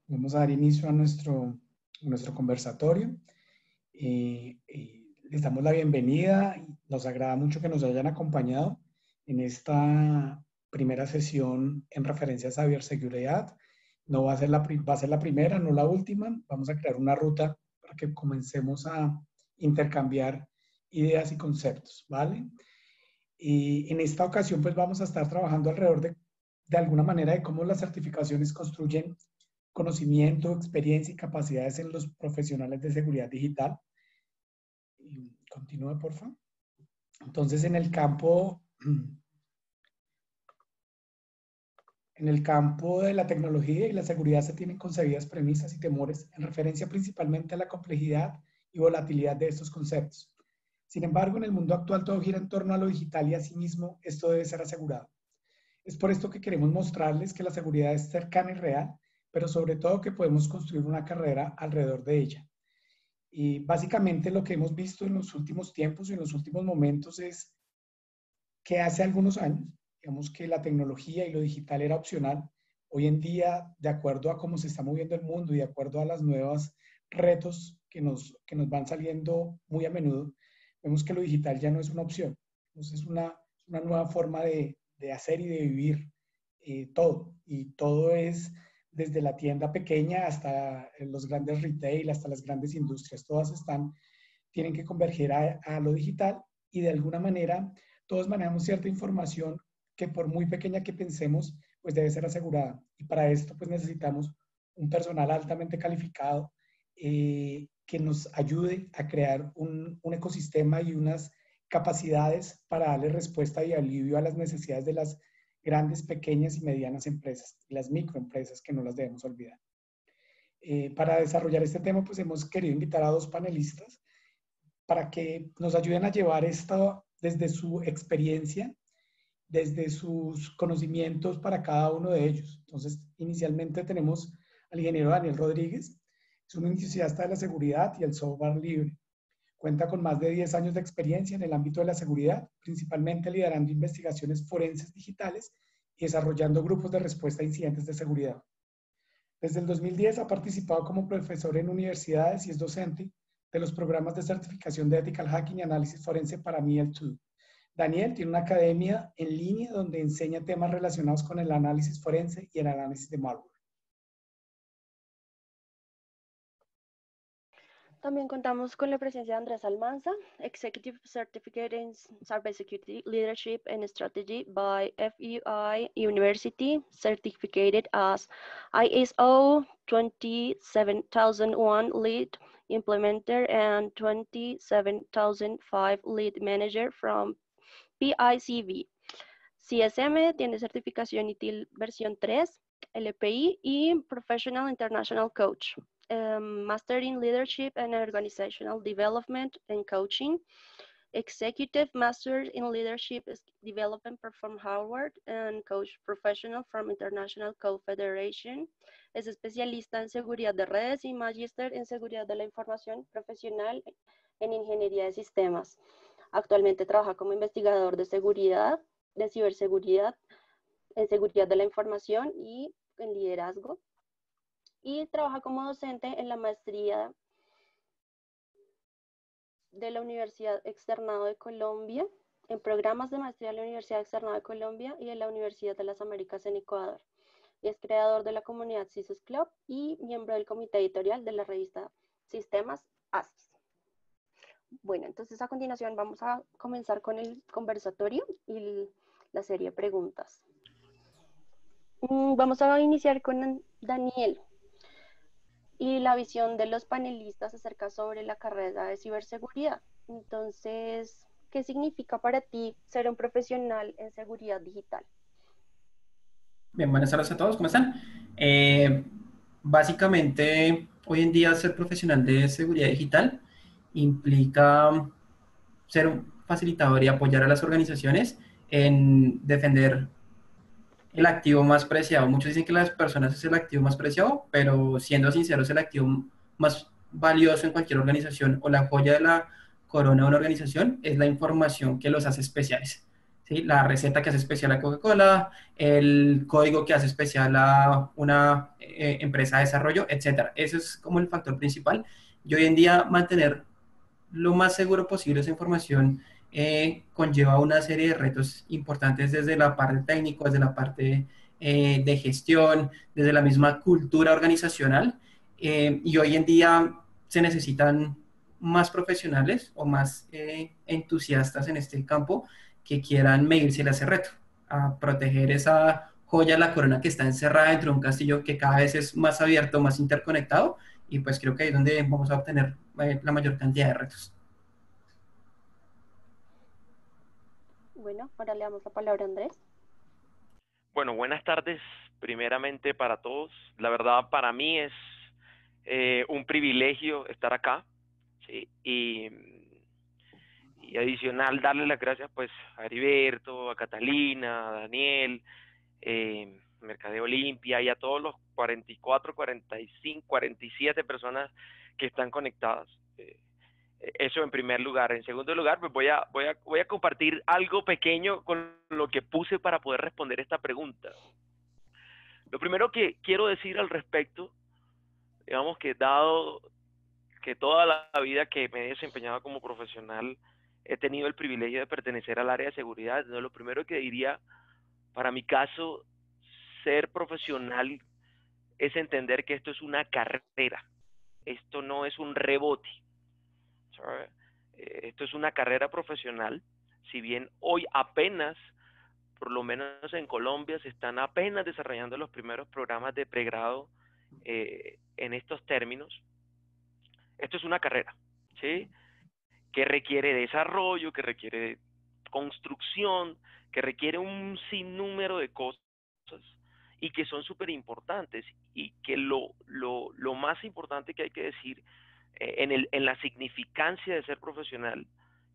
vamos a dar inicio a nuestro conversatorio. Les damos la bienvenida. Nos agrada mucho que nos hayan acompañado en esta primera sesión en referencia a ciberseguridad. No va a ser va a ser la primera, no la última. Vamos a crear una ruta para que comencemos a intercambiar ideas y conceptos, ¿vale? Y en esta ocasión pues vamos a estar trabajando alrededor de alguna manera de cómo las certificaciones construyen conocimiento, experiencia y capacidades en los profesionales de seguridad digital. Continúe, por favor. Entonces, en el campo de la tecnología y la seguridad se tienen concebidas premisas y temores en referencia principalmente a la complejidad y volatilidad de estos conceptos. Sin embargo, en el mundo actual todo gira en torno a lo digital y asimismo esto debe ser asegurado. Es por esto que queremos mostrarles que la seguridad es cercana y real, pero sobre todo que podemos construir una carrera alrededor de ella. Y básicamente lo que hemos visto en los últimos tiempos y en los últimos momentos es que hace algunos años, digamos que la tecnología y lo digital era opcional. Hoy en día, de acuerdo a cómo se está moviendo el mundo y de acuerdo a los nuevos retos que nos van saliendo muy a menudo, vemos que lo digital ya no es una opción. Entonces es una nueva forma de hacer y de vivir todo. Y todo es desde la tienda pequeña hasta los grandes retail, hasta las grandes industrias. Todas tienen que converger a lo digital y de alguna manera todos manejamos cierta información que por muy pequeña que pensemos, pues debe ser asegurada. Y para esto pues necesitamos un personal altamente calificado que nos ayude a crear un ecosistema y unas capacidades para darle respuesta y alivio a las necesidades de las grandes, pequeñas y medianas empresas, las microempresas, que no las debemos olvidar. Para desarrollar este tema, pues hemos querido invitar a dos panelistas para que nos ayuden a llevar esto desde su experiencia, desde sus conocimientos para cada uno de ellos. Entonces, inicialmente tenemos al ingeniero Daniel Rodríguez, es un entusiasta de la seguridad y el software libre. Cuenta con más de 10 años de experiencia en el ámbito de la seguridad, principalmente liderando investigaciones forenses digitales y desarrollando grupos de respuesta a incidentes de seguridad. Desde el 2010 ha participado como profesor en universidades y es docente de los programas de certificación de Ethical Hacking y análisis forense para MIEL2. Daniel tiene una academia en línea donde enseña temas relacionados con el análisis forense y el análisis de malware. También contamos con la presencia de Andrés Almanza, Executive Certificate in Cybersecurity Leadership and Strategy by FEI University, certificated as ISO 27001 Lead Implementer and 27005 Lead Manager from PICV. CSM tiene certificación ITIL versión 3, LPI y Professional International Coach. Master in Leadership and Organizational Development and Coaching, Executive Master in Leadership Development from Harvard and Coach Professional from International Confederation. Es especialista en seguridad de redes y Magister en seguridad de la información profesional en ingeniería de sistemas. Actualmente trabaja como investigador de seguridad, de ciberseguridad, en seguridad de la información y en liderazgo. Y trabaja como docente en la maestría de la Universidad Externado de Colombia, en programas de maestría de la Universidad Externado de Colombia y en la Universidad de las Américas en Ecuador. Y es creador de la comunidad CISOS Club y miembro del comité editorial de la revista Sistemas ASIS. Bueno, entonces a continuación vamos a comenzar con el conversatorio y la serie de preguntas. Vamos a iniciar con Daniel y la visión de los panelistas acerca sobre la carrera de ciberseguridad. Entonces, ¿qué significa para ti ser un profesional en seguridad digital? Bien, buenas tardes a todos, ¿cómo están? Básicamente, hoy en día ser profesional de seguridad digital implica ser un facilitador y apoyar a las organizaciones en defender el activo más preciado. Muchos dicen que las personas es el activo más preciado, pero siendo sinceros, el activo más valioso en cualquier organización o la joya de la corona de una organización es la información que los hace especiales. ¿sí? La receta que hace especial a Coca-Cola, el código que hace especial a una empresa de desarrollo, etcétera. Eso es como el factor principal. Y hoy en día mantener lo más seguro posible esa información conlleva una serie de retos importantes desde la parte técnica, desde la parte de gestión, desde la misma cultura organizacional. Y hoy en día se necesitan más profesionales o más entusiastas en este campo que quieran medirse ese reto, a proteger esa joya de la corona que está encerrada dentro de un castillo que cada vez es más abierto, más interconectado, y pues creo que ahí es donde vamos a obtener la mayor cantidad de retos. Bueno, ahora le damos la palabra a Andrés. Bueno, buenas tardes primeramente para todos. La verdad para mí es un privilegio estar acá, ¿sí? Y adicional darle las gracias pues a Heriberto, a Catalina, a Daniel, Mercadeo Olimpia y a todos los 44, 45, 47 personas que están conectadas. Eso en primer lugar. En segundo lugar, pues voy a compartir algo pequeño con lo que puse para poder responder esta pregunta. Lo primero que quiero decir al respecto, digamos que dado que toda la vida que me he desempeñado como profesional he tenido el privilegio de pertenecer al área de seguridad, entonces lo primero que diría, para mi caso, ser profesional es entender que esto es una carrera, esto no es un rebote. ¿Sabe? Esto es una carrera profesional, si bien hoy apenas, por lo menos en Colombia, se están apenas desarrollando los primeros programas de pregrado en estos términos. Esto es una carrera, ¿sí? Que requiere desarrollo, que requiere construcción, que requiere un sinnúmero de cosas y que son súper importantes, y que lo más importante que hay que decir en la significancia de ser profesional,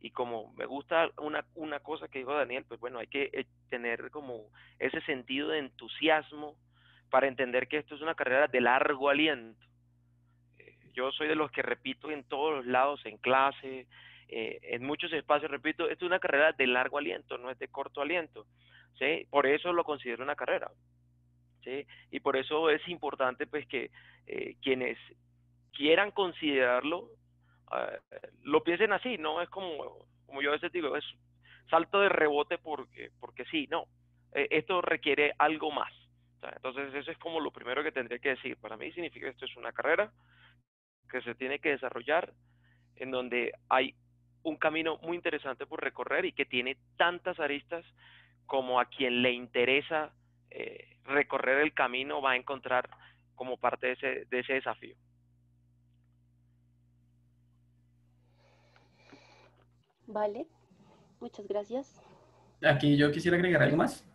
y como me gusta una cosa que dijo Daniel, pues bueno, hay que tener como ese sentido de entusiasmo para entender que esto es una carrera de largo aliento. Yo soy de los que repito en todos los lados, en clase, en muchos espacios, repito, esto es una carrera de largo aliento, no es de corto aliento, ¿sí? Por eso lo considero una carrera, ¿sí? Y por eso es importante pues que quienes quieran considerarlo, lo piensen así, no es como yo a veces digo, es salto de rebote porque sí, no, esto requiere algo más. O sea, entonces eso es como lo primero que tendría que decir. Para mí significa que esto es una carrera que se tiene que desarrollar, en donde hay un camino muy interesante por recorrer y que tiene tantas aristas como a quien le interesa recorrer el camino va a encontrar como parte de ese desafío. Vale, muchas gracias. Aquí yo quisiera agregar algo más.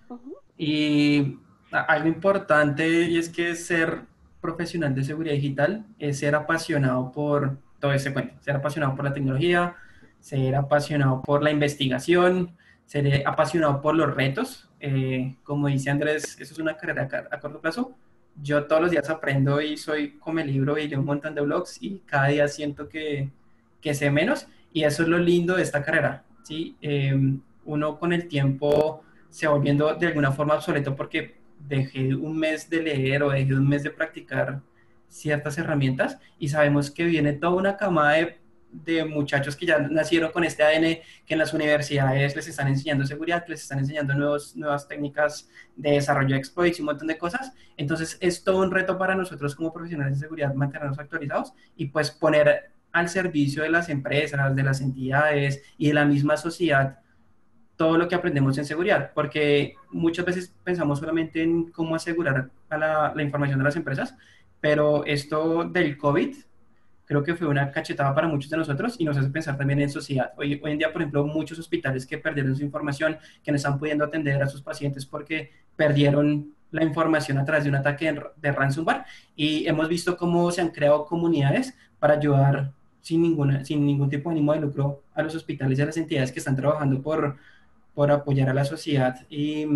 Uh-huh. Y algo importante, y es que ser profesional de seguridad digital es ser apasionado por todo ese cuento, ser apasionado por la tecnología, ser apasionado por la investigación, ser apasionado por los retos. Como dice Andrés, eso es una carrera a corto plazo. Yo todos los días aprendo y soy come libro y leo un montón de blogs y cada día siento que sé menos, y eso es lo lindo de esta carrera, ¿sí? Uno con el tiempo se va volviendo de alguna forma obsoleto porque dejé un mes de leer o dejé un mes de practicar ciertas herramientas, y sabemos que viene toda una camada de muchachos que ya nacieron con este ADN, que en las universidades les están enseñando seguridad, les están enseñando nuevas técnicas de desarrollo de exploits y un montón de cosas. Entonces es todo un reto para nosotros como profesionales de seguridad mantenernos actualizados y pues poner al servicio de las empresas, de las entidades y de la misma sociedad todo lo que aprendemos en seguridad, porque muchas veces pensamos solamente en cómo asegurar a la información de las empresas, pero esto del COVID creo que fue una cachetada para muchos de nosotros y nos hace pensar también en sociedad. Hoy en día, por ejemplo, muchos hospitales que perdieron su información, que no están pudiendo atender a sus pacientes porque perdieron la información a través de un ataque de ransomware, y hemos visto cómo se han creado comunidades para ayudar sin ningún tipo de ánimo de lucro a los hospitales y a las entidades que están trabajando por apoyar a la sociedad y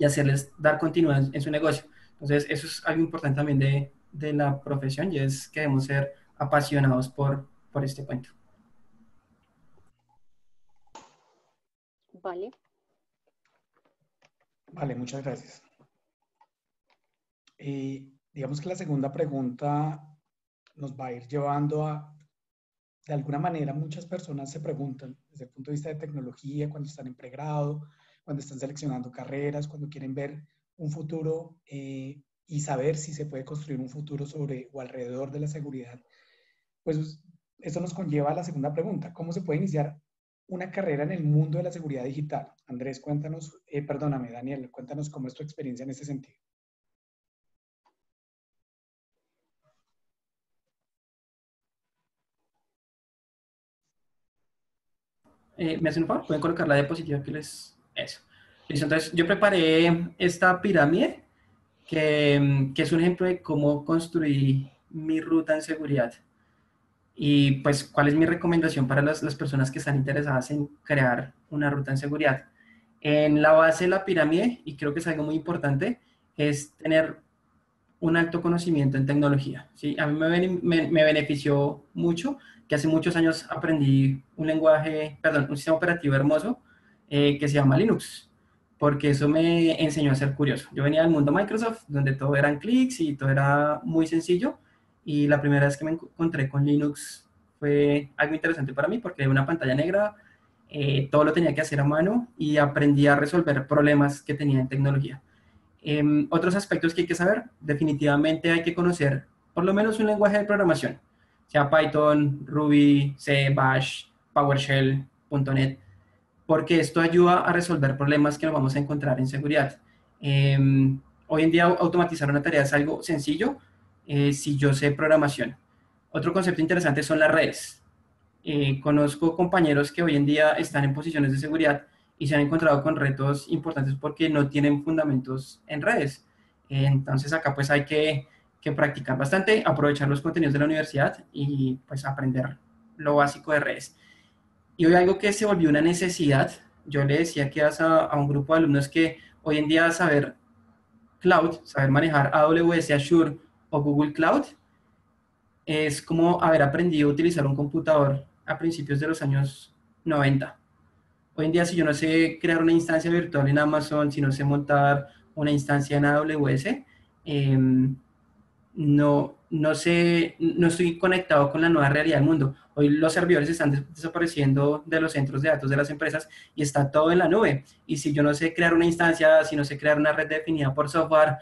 hacerles dar continuidad en su negocio. Entonces, eso es algo importante también de la profesión, y es que debemos ser apasionados por este cuento. Vale. Vale, muchas gracias. Digamos que la segunda pregunta nos va a ir llevando a, de alguna manera, muchas personas se preguntan desde el punto de vista de tecnología, cuando están en pregrado, cuando están seleccionando carreras, cuando quieren ver un futuro y saber si se puede construir un futuro sobre o alrededor de la seguridad. Pues eso nos conlleva a la segunda pregunta. ¿Cómo se puede iniciar una carrera en el mundo de la seguridad digital? Andrés, cuéntanos, perdóname, Daniel, cuéntanos cómo es tu experiencia en ese sentido. ¿Me hacen un favor? ¿Pueden colocar la diapositiva que les... Eso. Listo, entonces yo preparé esta pirámide que es un ejemplo de cómo construir mi ruta en seguridad. Y pues, ¿cuál es mi recomendación para las personas que están interesadas en crear una ruta en seguridad? En la base de la pirámide, y creo que es algo muy importante, es tener un alto conocimiento en tecnología. ¿Sí? A mí me benefició mucho que hace muchos años aprendí un lenguaje, perdón, un sistema operativo hermoso que se llama Linux, porque eso me enseñó a ser curioso. Yo venía del mundo Microsoft, donde todo eran clics y todo era muy sencillo, y la primera vez que me encontré con Linux fue algo interesante para mí, porque una pantalla negra, todo lo tenía que hacer a mano y aprendí a resolver problemas que tenía en tecnología. Otros aspectos que hay que saber, definitivamente hay que conocer por lo menos un lenguaje de programación, sea Python, Ruby, C, Bash, PowerShell, .NET, porque esto ayuda a resolver problemas que nos vamos a encontrar en seguridad. Hoy en día automatizar una tarea es algo sencillo si yo sé programación. Otro concepto interesante son las redes. Conozco compañeros que hoy en día están en posiciones de seguridad y se han encontrado con retos importantes porque no tienen fundamentos en redes. Entonces acá pues hay que practicar bastante, aprovechar los contenidos de la universidad y pues aprender lo básico de redes. Y hoy algo que se volvió una necesidad, yo le decía que a un grupo de alumnos que hoy en día saber cloud, saber manejar AWS, Azure o Google Cloud, es como haber aprendido a utilizar un computador a principios de los años 90. Hoy en día, si yo no sé crear una instancia virtual en Amazon, si no sé montar una instancia en AWS, no estoy conectado con la nueva realidad del mundo. Hoy los servidores están desapareciendo de los centros de datos de las empresas y está todo en la nube. Y si yo no sé crear una instancia, si no sé crear una red definida por software,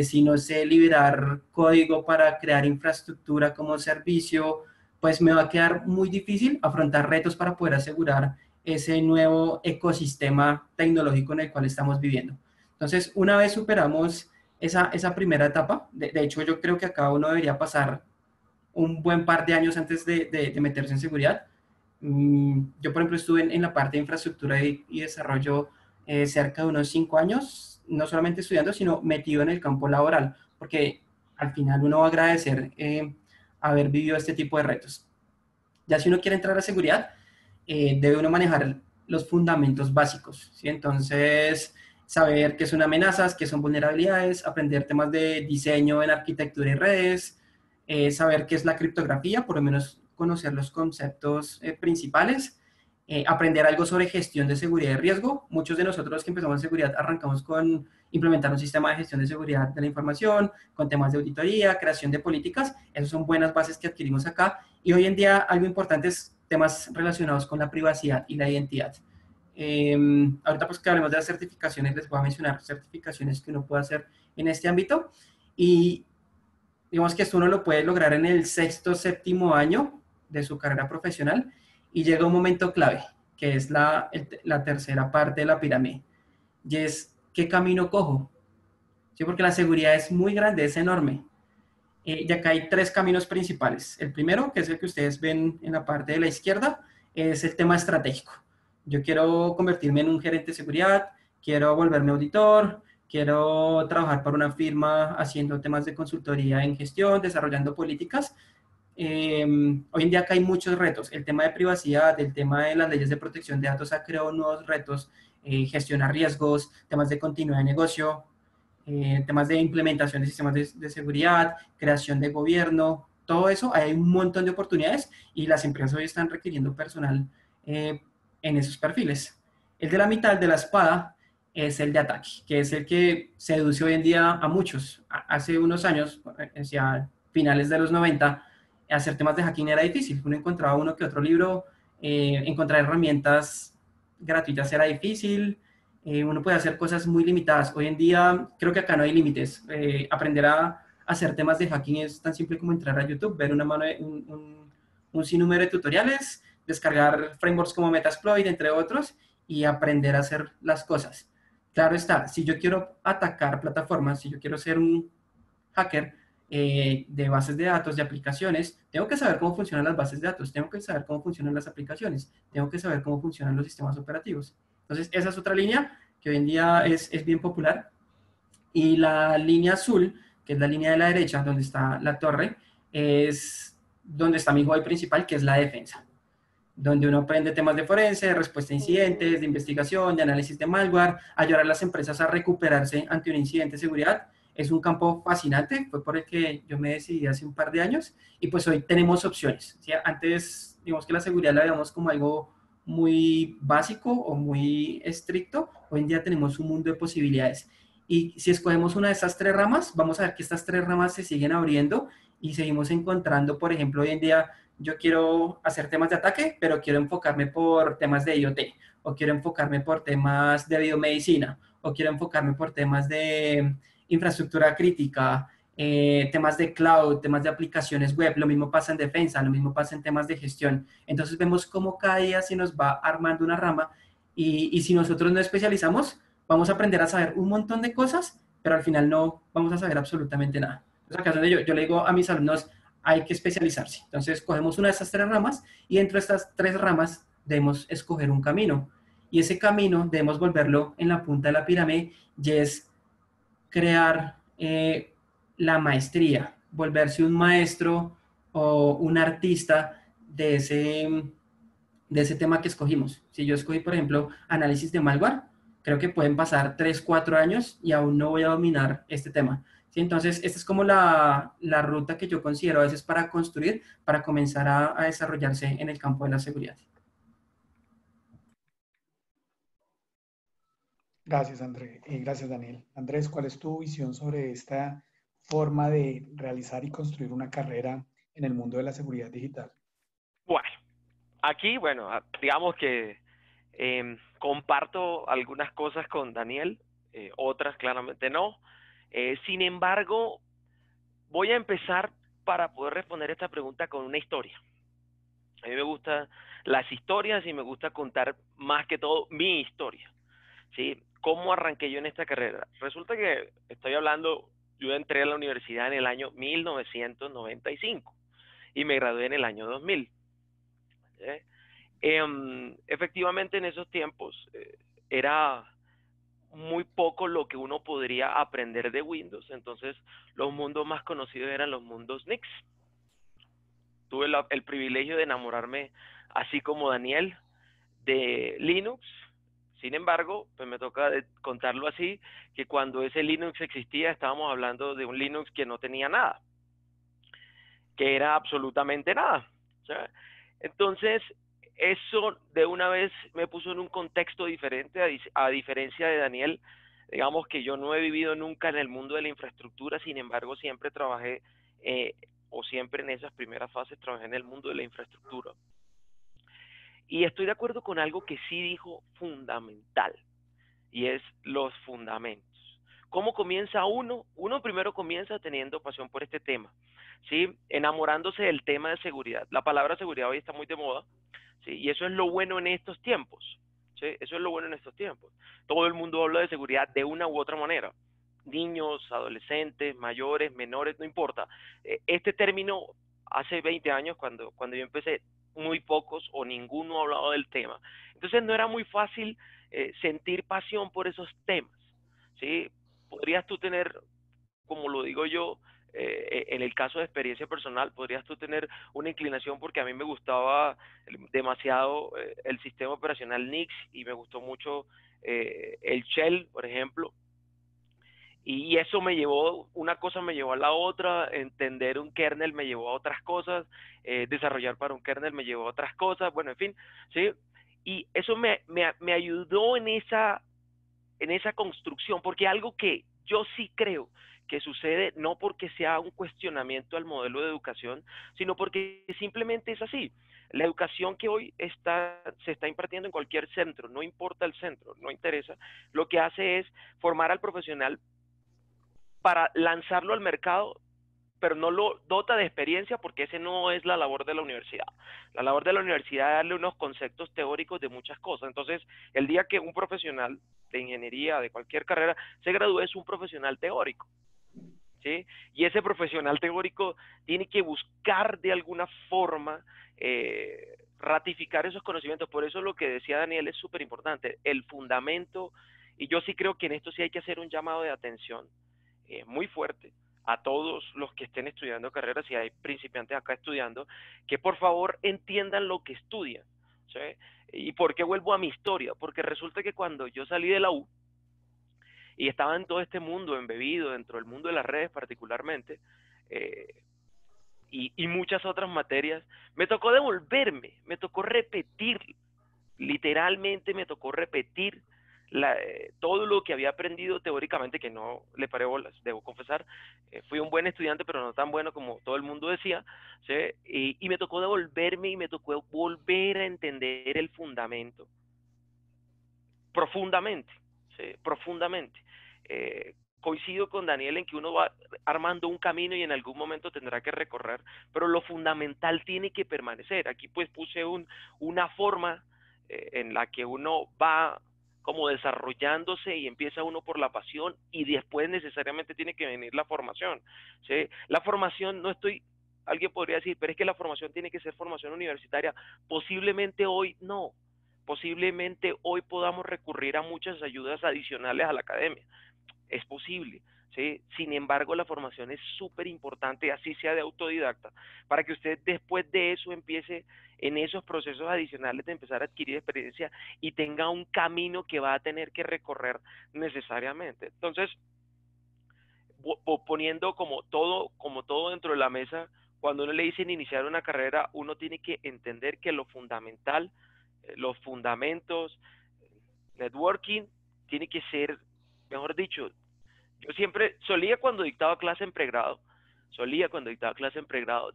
si no sé liberar código para crear infraestructura como servicio, pues me va a quedar muy difícil afrontar retos para poder asegurar ese nuevo ecosistema tecnológico en el cual estamos viviendo. Entonces, una vez superamos esa primera etapa, de hecho yo creo que acá uno debería pasar un buen par de años antes de meterse en seguridad. Yo, por ejemplo, estuve en la parte de infraestructura y desarrollo cerca de unos 5 años, no solamente estudiando, sino metido en el campo laboral, porque al final uno va a agradecer haber vivido este tipo de retos. Ya si uno quiere entrar a seguridad, debe uno manejar los fundamentos básicos, ¿sí? Entonces, saber qué son amenazas, qué son vulnerabilidades, aprender temas de diseño en arquitectura y redes, saber qué es la criptografía, por lo menos conocer los conceptos principales, aprender algo sobre gestión de seguridad y riesgo. Muchos de nosotros los que empezamos en seguridad arrancamos con implementar un sistema de gestión de seguridad de la información, con temas de auditoría, creación de políticas. Esas son buenas bases que adquirimos acá. Y hoy en día algo importante es temas relacionados con la privacidad y la identidad. Ahorita pues que hablemos de las certificaciones, les voy a mencionar certificaciones que uno puede hacer en este ámbito. Y digamos que esto uno lo puede lograr en el sexto, séptimo año de su carrera profesional y llega un momento clave, que es la tercera parte de la pirámide, y es ¿qué camino cojo? ¿Sí? Porque la seguridad es muy grande, es enorme. Y acá hay 3 caminos principales. El primero, que es el que ustedes ven en la parte de la izquierda, es el tema estratégico. Yo quiero convertirme en un gerente de seguridad, quiero volverme auditor, quiero trabajar para una firma haciendo temas de consultoría en gestión, desarrollando políticas. Hoy en día acá hay muchos retos. El tema de privacidad, el tema de las leyes de protección de datos ha creado nuevos retos, gestionar riesgos, temas de continuidad de negocio, temas de implementación de sistemas de seguridad, creación de gobierno, todo eso, hay un montón de oportunidades y las empresas hoy están requiriendo personal en esos perfiles. El de la mitad, el de la espada, es el de ataque, que es el que seduce hoy en día a muchos. Hace unos años, hacia finales de los 90, hacer temas de hacking era difícil. Uno encontraba uno que otro libro, encontrar herramientas gratuitas era difícil, uno puede hacer cosas muy limitadas. Hoy en día creo que acá no hay límites. Aprender a hacer temas de hacking es tan simple como entrar a YouTube, ver un sinnúmero de tutoriales, descargar frameworks como Metasploit, entre otros, y aprender a hacer las cosas. Claro está, si yo quiero atacar plataformas, si yo quiero ser un hacker de bases de datos, de aplicaciones, tengo que saber cómo funcionan las bases de datos, tengo que saber cómo funcionan las aplicaciones, tengo que saber cómo funcionan los sistemas operativos. Entonces, esa es otra línea que hoy en día es bien popular. Y la línea azul, que es la línea de la derecha, donde está la torre, es donde está mi hobby principal, que es la defensa, donde uno aprende temas de forense, de respuesta a incidentes, de investigación, de análisis de malware, ayudar a las empresas a recuperarse ante un incidente de seguridad. Es un campo fascinante, fue por el que yo me decidí hace un par de años, y pues hoy tenemos opciones. ¿Sí? Antes, digamos que la seguridad la veíamos como algo muy básico o muy estricto, hoy en día tenemos un mundo de posibilidades. Y si escogemos una de estas tres ramas, vamos a ver que estas tres ramas se siguen abriendo y seguimos encontrando, por ejemplo, hoy en día yo quiero hacer temas de ataque, pero quiero enfocarme por temas de IoT, o quiero enfocarme por temas de biomedicina, o quiero enfocarme por temas de infraestructura crítica, temas de cloud, temas de aplicaciones web. Lo mismo pasa en defensa, lo mismo pasa en temas de gestión. Entonces vemos cómo cada día se nos va armando una rama y si nosotros no especializamos, vamos a aprender a saber un montón de cosas, pero al final no vamos a saber absolutamente nada. Entonces acá es donde yo le digo a mis alumnos, hay que especializarse. Entonces, cogemos una de estas tres ramas y dentro de estas tres ramas debemos escoger un camino. Y ese camino debemos volverlo en la punta de la pirámide y es crear la maestría, volverse un maestro o un artista de ese tema que escogimos. Si yo escogí, por ejemplo, análisis de malware, creo que pueden pasar 3, 4 años y aún no voy a dominar este tema. ¿Sí? Entonces, esta es como la ruta que yo considero a veces para construir, para comenzar a desarrollarse en el campo de la seguridad. Gracias, Andrés. Gracias, Daniel. Andrés, ¿cuál es tu visión sobre esta forma de realizar y construir una carrera en el mundo de la seguridad digital? Bueno, aquí, bueno, digamos que comparto algunas cosas con Daniel, otras claramente no. Sin embargo, voy a empezar para poder responder esta pregunta con una historia. A mí me gustan las historias y me gusta contar más que todo mi historia. ¿Sí? ¿Cómo arranqué yo en esta carrera? Resulta que estoy hablando, yo entré a la universidad en el año 1995 y me gradué en el año 2000. Efectivamente, en esos tiempos era muy poco lo que uno podría aprender de Windows, entonces los mundos más conocidos eran los mundos Linux. Tuve el privilegio de enamorarme, así como Daniel, de Linux. Sin embargo, pues me toca contarlo así, que cuando ese Linux existía, estábamos hablando de un Linux que no tenía nada, que era absolutamente nada. ¿Sí? Entonces, eso de una vez me puso en un contexto diferente, a diferencia de Daniel. Digamos que yo no he vivido nunca en el mundo de la infraestructura, sin embargo, siempre trabajé, o siempre en esas primeras fases trabajé en el mundo de la infraestructura. Y estoy de acuerdo con algo que sí dijo fundamental, y es los fundamentos. ¿Cómo comienza uno? Uno primero comienza teniendo pasión por este tema, ¿sí? Enamorándose del tema de seguridad. La palabra seguridad hoy está muy de moda, ¿sí? Y eso es lo bueno en estos tiempos, ¿sí? Eso es lo bueno en estos tiempos. Todo el mundo habla de seguridad de una u otra manera. Niños, adolescentes, mayores, menores, no importa. Este término, hace 20 años, cuando yo empecé, muy pocos o ninguno hablaba del tema. Entonces no era muy fácil sentir pasión por esos temas, ¿sí? Podrías tú tener, como lo digo yo, en el caso de experiencia personal, podrías tú tener una inclinación porque a mí me gustaba demasiado el sistema operacional Nix y me gustó mucho el Shell, por ejemplo. Y eso me llevó, una cosa me llevó a la otra, entender un kernel me llevó a otras cosas, desarrollar para un kernel me llevó a otras cosas, bueno, en fin, ¿sí? Y eso me ayudó en esa construcción, porque algo que yo sí creo que sucede, no porque sea un cuestionamiento al modelo de educación, sino porque simplemente es así. La educación que hoy se está impartiendo en cualquier centro, no importa el centro, no interesa, lo que hace es formar al profesional para lanzarlo al mercado, pero no lo dota de experiencia, porque ese no es la labor de la universidad. La labor de la universidad es darle unos conceptos teóricos de muchas cosas. Entonces, el día que un profesional de ingeniería, de cualquier carrera, se gradúe, es un profesional teórico, ¿sí? Y ese profesional teórico tiene que buscar de alguna forma ratificar esos conocimientos. Por eso lo que decía Daniel es súper importante, el fundamento, y yo sí creo que en esto sí hay que hacer un llamado de atención muy fuerte a todos los que estén estudiando carreras, y hay principiantes acá estudiando, que por favor entiendan lo que estudian, ¿sí? ¿Y por qué vuelvo a mi historia? Porque resulta que cuando yo salí de la U y estaba en todo este mundo embebido, dentro del mundo de las redes particularmente, y muchas otras materias, me tocó devolverme, me tocó repetir, literalmente me tocó repetir todo lo que había aprendido teóricamente, que no le paré bolas, debo confesar. Fui un buen estudiante, pero no tan bueno como todo el mundo decía, ¿sí? Y me tocó devolverme y me tocó volver a entender el fundamento profundamente, ¿sí? Profundamente. Coincido con Daniel en que uno va armando un camino y en algún momento tendrá que recorrer, pero lo fundamental tiene que permanecer. Aquí pues puse una forma en la que uno va como desarrollándose, y empieza uno por la pasión y después necesariamente tiene que venir la formación, ¿sí? La formación, alguien podría decir, pero es que la formación tiene que ser formación universitaria. Posiblemente hoy no, posiblemente hoy podamos recurrir a muchas ayudas adicionales a la academia. Es posible, ¿sí? Sin embargo, la formación es súper importante, así sea de autodidacta, para que usted después de eso empiece en esos procesos adicionales de empezar a adquirir experiencia y tenga un camino que va a tener que recorrer necesariamente. Entonces, poniendo como todo dentro de la mesa, cuando uno le dicen iniciar una carrera, uno tiene que entender que lo fundamental, los fundamentos, networking, tiene que ser, mejor dicho, yo siempre cuando dictaba clase en pregrado,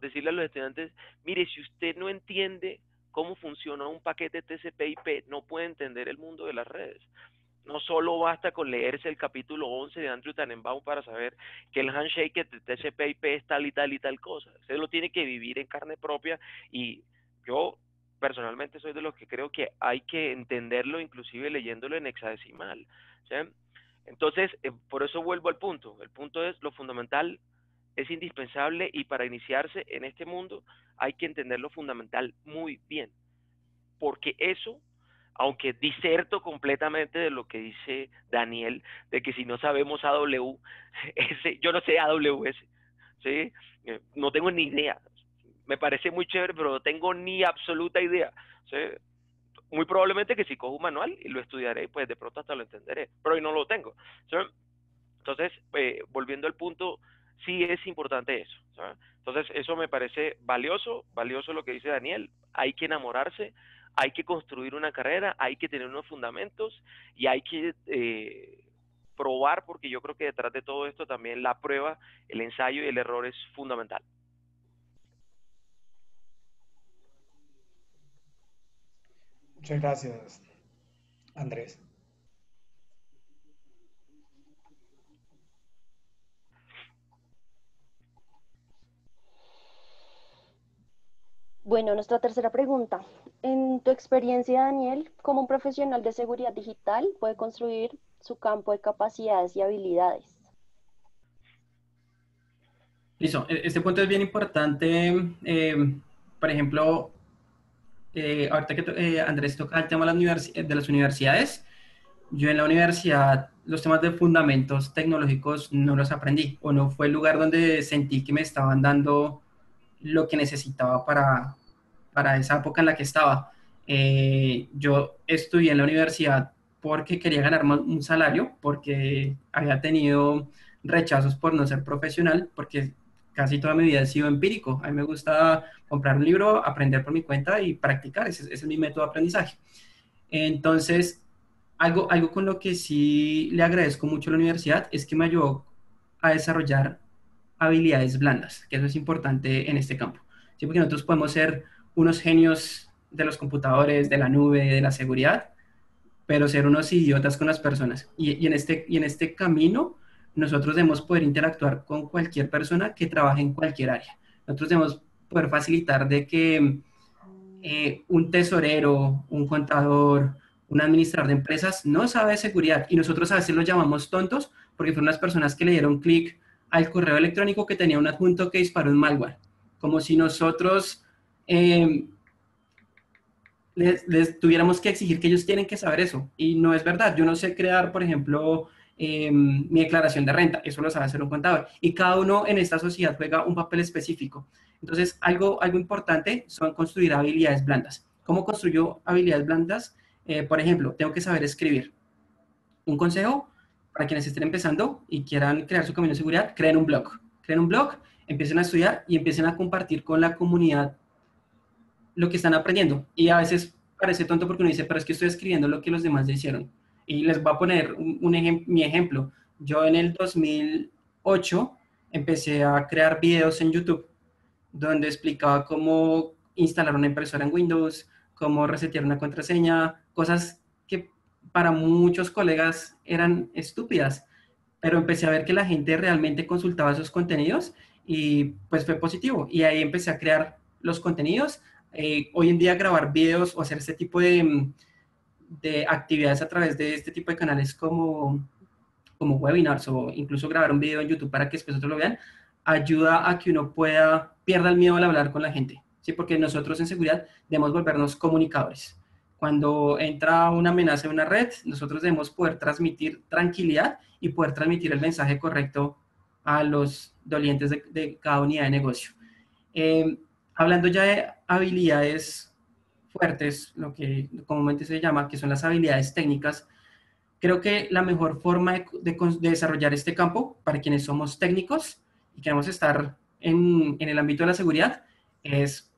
decirle a los estudiantes, mire, si usted no entiende cómo funciona un paquete TCP/IP, no puede entender el mundo de las redes. No solo basta con leerse el capítulo 11 de Andrew Tannenbaum para saber que el handshake de TCP/IP es tal y tal y tal cosa. Usted lo tiene que vivir en carne propia, y yo personalmente soy de los que creo que hay que entenderlo inclusive leyéndolo en hexadecimal, ¿sí? Entonces, por eso vuelvo al punto. El punto es, lo fundamental es indispensable, y para iniciarse en este mundo hay que entender lo fundamental muy bien, porque eso, aunque diserto completamente de lo que dice Daniel, de que si no sabemos AWS, yo no sé AWS, ¿sí? No tengo ni idea. Me parece muy chévere, pero no tengo ni absoluta idea, ¿sí? Muy probablemente que si cojo un manual y lo estudiaré, pues de pronto hasta lo entenderé, pero hoy no lo tengo, ¿sabes? Entonces, volviendo al punto, sí es importante eso, ¿sabes? Entonces, eso me parece valioso lo que dice Daniel. Hay que enamorarse, hay que construir una carrera, hay que tener unos fundamentos, y hay que probar, porque yo creo que detrás de todo esto también la prueba, el ensayo y el error es fundamental. Muchas gracias, Andrés. Bueno, nuestra tercera pregunta. En tu experiencia, Daniel, ¿cómo un profesional de seguridad digital puede construir su campo de capacidades y habilidades? Listo, este punto es bien importante. Por ejemplo, ahorita que Andrés toca el tema de las universidades, yo en la universidad los temas de fundamentos tecnológicos no los aprendí, o no fue el lugar donde sentí que me estaban dando lo que necesitaba para esa época en la que estaba. Yo estudié en la universidad porque quería ganar un salario, porque había tenido rechazos por no ser profesional, porque casi toda mi vida he sido empírico. A mí me gusta comprar un libro, aprender por mi cuenta y practicar. Ese es mi método de aprendizaje. Entonces, algo con lo que sí le agradezco mucho a la universidad es que me ayudó a desarrollar habilidades blandas, que eso es importante en este campo. ¿Sí? Porque nosotros podemos ser unos genios de los computadores, de la nube, de la seguridad, pero ser unos idiotas con las personas. Y en este camino, nosotros debemos poder interactuar con cualquier persona que trabaje en cualquier área. Nosotros debemos poder facilitar de que un tesorero, un contador, un administrador de empresas no sabe de seguridad y nosotros a veces los llamamos tontos porque fueron las personas que le dieron clic al correo electrónico que tenía un adjunto que disparó un malware. Como si nosotros les tuviéramos que exigir que ellos tienen que saber eso. Y no es verdad. Yo no sé crear, por ejemplo, mi declaración de renta. Eso lo sabe hacer un contador. Y cada uno en esta sociedad juega un papel específico. Entonces, algo importante son construir habilidades blandas. ¿Cómo construyo habilidades blandas? Por ejemplo, tengo que saber escribir. Un consejo para quienes estén empezando y quieran crear su camino de seguridad, creen un blog. Creen un blog, empiecen a estudiar y empiecen a compartir con la comunidad lo que están aprendiendo. Y a veces parece tonto porque uno dice, pero es que estoy escribiendo lo que los demás ya hicieron. Y les voy a poner mi ejemplo. Yo en el 2008 empecé a crear videos en YouTube donde explicaba cómo instalar una impresora en Windows, cómo resetear una contraseña, cosas que para muchos colegas eran estúpidas, pero empecé a ver que la gente realmente consultaba esos contenidos y pues fue positivo. Y ahí empecé a crear los contenidos. Hoy en día grabar videos o hacer este tipo de actividades a través de este tipo de canales como webinars o incluso grabar un video en YouTube para que después otros lo vean, ayuda a que uno pierda el miedo al hablar con la gente, ¿sí? Porque nosotros en seguridad debemos volvernos comunicadores. Cuando entra una amenaza en una red, nosotros debemos poder transmitir tranquilidad y poder transmitir el mensaje correcto a los dolientes de cada unidad de negocio. Hablando ya de habilidades fuertes, lo que comúnmente se llama, que son las habilidades técnicas, creo que la mejor forma de desarrollar este campo para quienes somos técnicos y queremos estar en el ámbito de la seguridad es,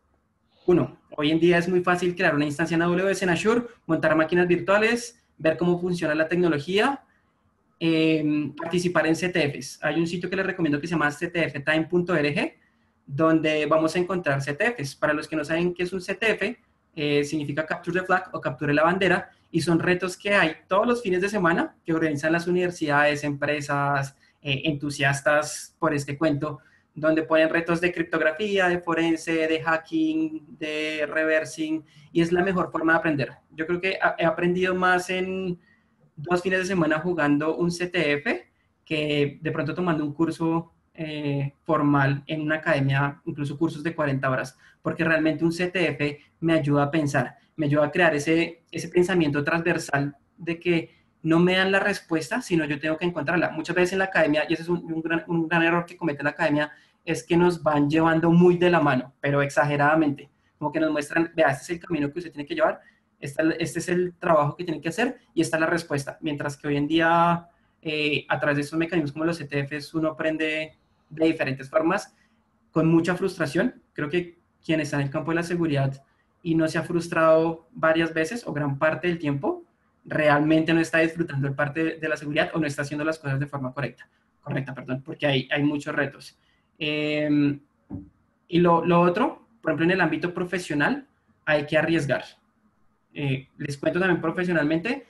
uno, hoy en día es muy fácil crear una instancia en AWS, en Azure, montar máquinas virtuales, ver cómo funciona la tecnología, participar en CTFs. Hay un sitio que les recomiendo que se llama ctftime.org, donde vamos a encontrar CTFs. Para los que no saben qué es un CTF, significa Capture the Flag o Capture la Bandera, y son retos que hay todos los fines de semana que organizan las universidades, empresas, entusiastas por este cuento, donde ponen retos de criptografía, de forense, de hacking, de reversing, y es la mejor forma de aprender. Yo creo que he aprendido más en 2 fines de semana jugando un CTF que de pronto tomando un curso formal en una academia, incluso cursos de 40 horas, porque realmente un CTF me ayuda a pensar, me ayuda a crear ese pensamiento transversal de que no me dan la respuesta, sino yo tengo que encontrarla. Muchas veces en la academia, y ese es un gran error que comete la academia, es que nos van llevando muy de la mano, pero exageradamente, como que nos muestran, vea, este es el camino que usted tiene que llevar, este es el trabajo que tiene que hacer y esta es la respuesta. Mientras que hoy en día, a través de estos mecanismos como los CTFs, uno aprende de diferentes formas, con mucha frustración. Creo que quien está en el campo de la seguridad y no se ha frustrado varias veces o gran parte del tiempo, realmente no está disfrutando el parte de la seguridad o no está haciendo las cosas de forma correcta, porque hay muchos retos. Y lo otro, por ejemplo, en el ámbito profesional, hay que arriesgar. Les cuento también profesionalmente,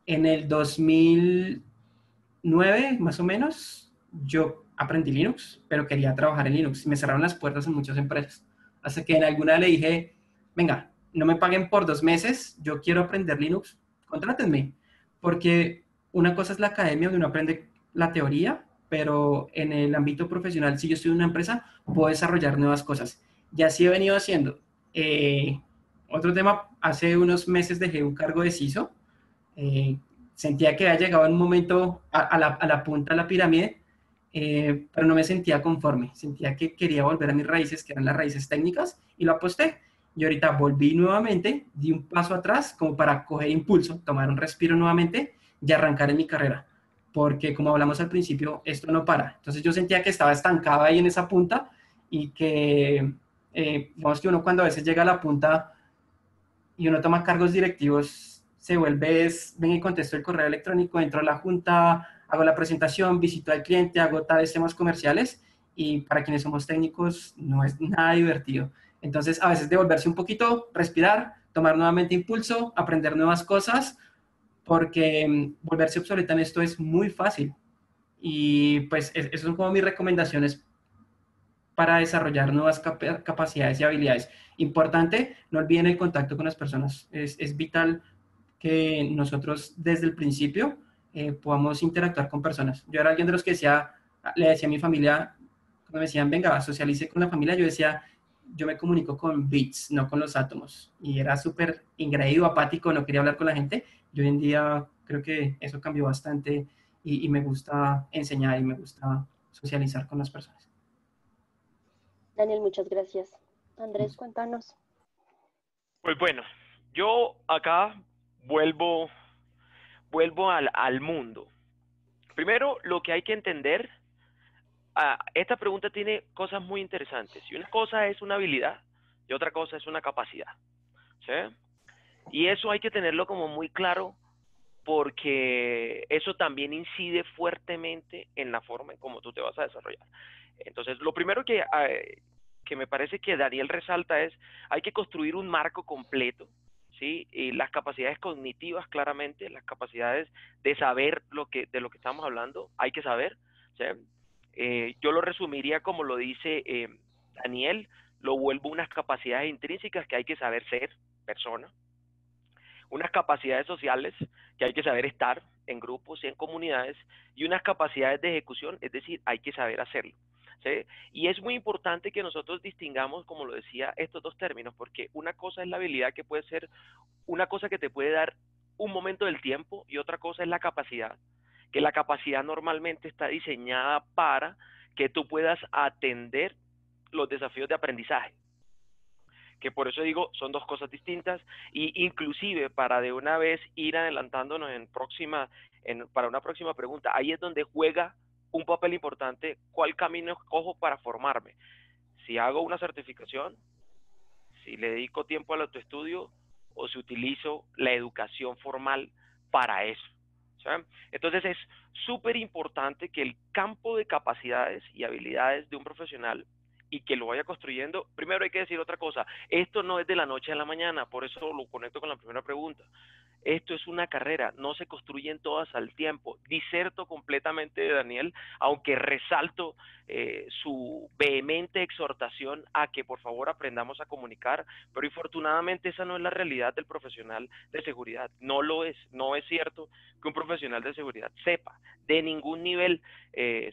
en el 2009, más o menos, yo aprendí Linux, pero quería trabajar en Linux. Me cerraron las puertas en muchas empresas. Hasta que en alguna le dije, venga, no me paguen por 2 meses, yo quiero aprender Linux, contrátenme. Porque una cosa es la academia, donde uno aprende la teoría, pero en el ámbito profesional, si yo estoy en una empresa, puedo desarrollar nuevas cosas. Y así he venido haciendo. Otro tema, hace unos meses dejé un cargo de CISO. Sentía que había llegado un momento a la punta de la pirámide, pero no me sentía conforme. Sentía que quería volver a mis raíces, que eran las raíces técnicas, y lo aposté. Y ahorita volví nuevamente, di un paso atrás como para coger impulso, tomar un respiro nuevamente y arrancar en mi carrera. Porque como hablamos al principio, esto no para. Entonces yo sentía que estaba estancado ahí en esa punta y que, digamos que uno cuando a veces llega a la punta y uno toma cargos directivos, se vuelve es, ven y contesto el correo electrónico, entro a la junta, hago la presentación, visito al cliente, hago tales temas comerciales y para quienes somos técnicos no es nada divertido. Entonces, a veces devolverse un poquito, respirar, tomar nuevamente impulso, aprender nuevas cosas, porque volverse obsoleta en esto es muy fácil. Y pues esas son como mis recomendaciones para desarrollar nuevas capacidades y habilidades. Importante, no olviden el contacto con las personas. Es vital que nosotros desde el principio podamos interactuar con personas. Yo era alguien de los que decía, le decía a mi familia, cuando me decían, venga, socialice con la familia, yo decía, yo me comunico con bits, no con los átomos. Y era súper ingreído, apático, no quería hablar con la gente. Yo hoy en día creo que eso cambió bastante y me gusta enseñar y me gusta socializar con las personas. Daniel, muchas gracias. Andrés, cuéntanos. Pues bueno, yo acá vuelvo al mundo. Primero, lo que hay que entender, esta pregunta tiene cosas muy interesantes. Y una cosa es una habilidad y otra cosa es una capacidad. ¿Sí? Y eso hay que tenerlo como muy claro porque eso también incide fuertemente en la forma en cómo tú te vas a desarrollar. Entonces, lo primero que me parece que Daniel resalta es, hay que construir un marco completo, ¿sí? Y las capacidades cognitivas, claramente, las capacidades de saber de lo que estamos hablando, hay que saber, ¿sí? Yo lo resumiría como lo dice Daniel, lo vuelvo unas capacidades intrínsecas que hay que saber ser persona, unas capacidades sociales que hay que saber estar en grupos y en comunidades, y unas capacidades de ejecución, es decir, hay que saber hacerlo. ¿Sí? Y es muy importante que nosotros distingamos, como lo decía, estos dos términos, porque una cosa es la habilidad, que puede ser una cosa que te puede dar un momento del tiempo, y otra cosa es la capacidad, que la capacidad normalmente está diseñada para que tú puedas atender los desafíos de aprendizaje, que por eso digo, son dos cosas distintas, y inclusive para de una vez ir adelantándonos para una próxima pregunta, ahí es donde juega un papel importante cuál camino escojo para formarme. Si hago una certificación, si le dedico tiempo al autoestudio o si utilizo la educación formal para eso. ¿Sí? Entonces es súper importante que el campo de capacidades y habilidades de un profesional y que lo vaya construyendo. Primero hay que decir otra cosa, esto no es de la noche a la mañana, por eso lo conecto con la primera pregunta. Esto es una carrera, no se construyen todas al tiempo. Diserto completamente de Daniel, aunque resalto su vehemente exhortación a que por favor aprendamos a comunicar, pero infortunadamente esa no es la realidad del profesional de seguridad. No lo es, no es cierto que un profesional de seguridad sepa de ningún nivel.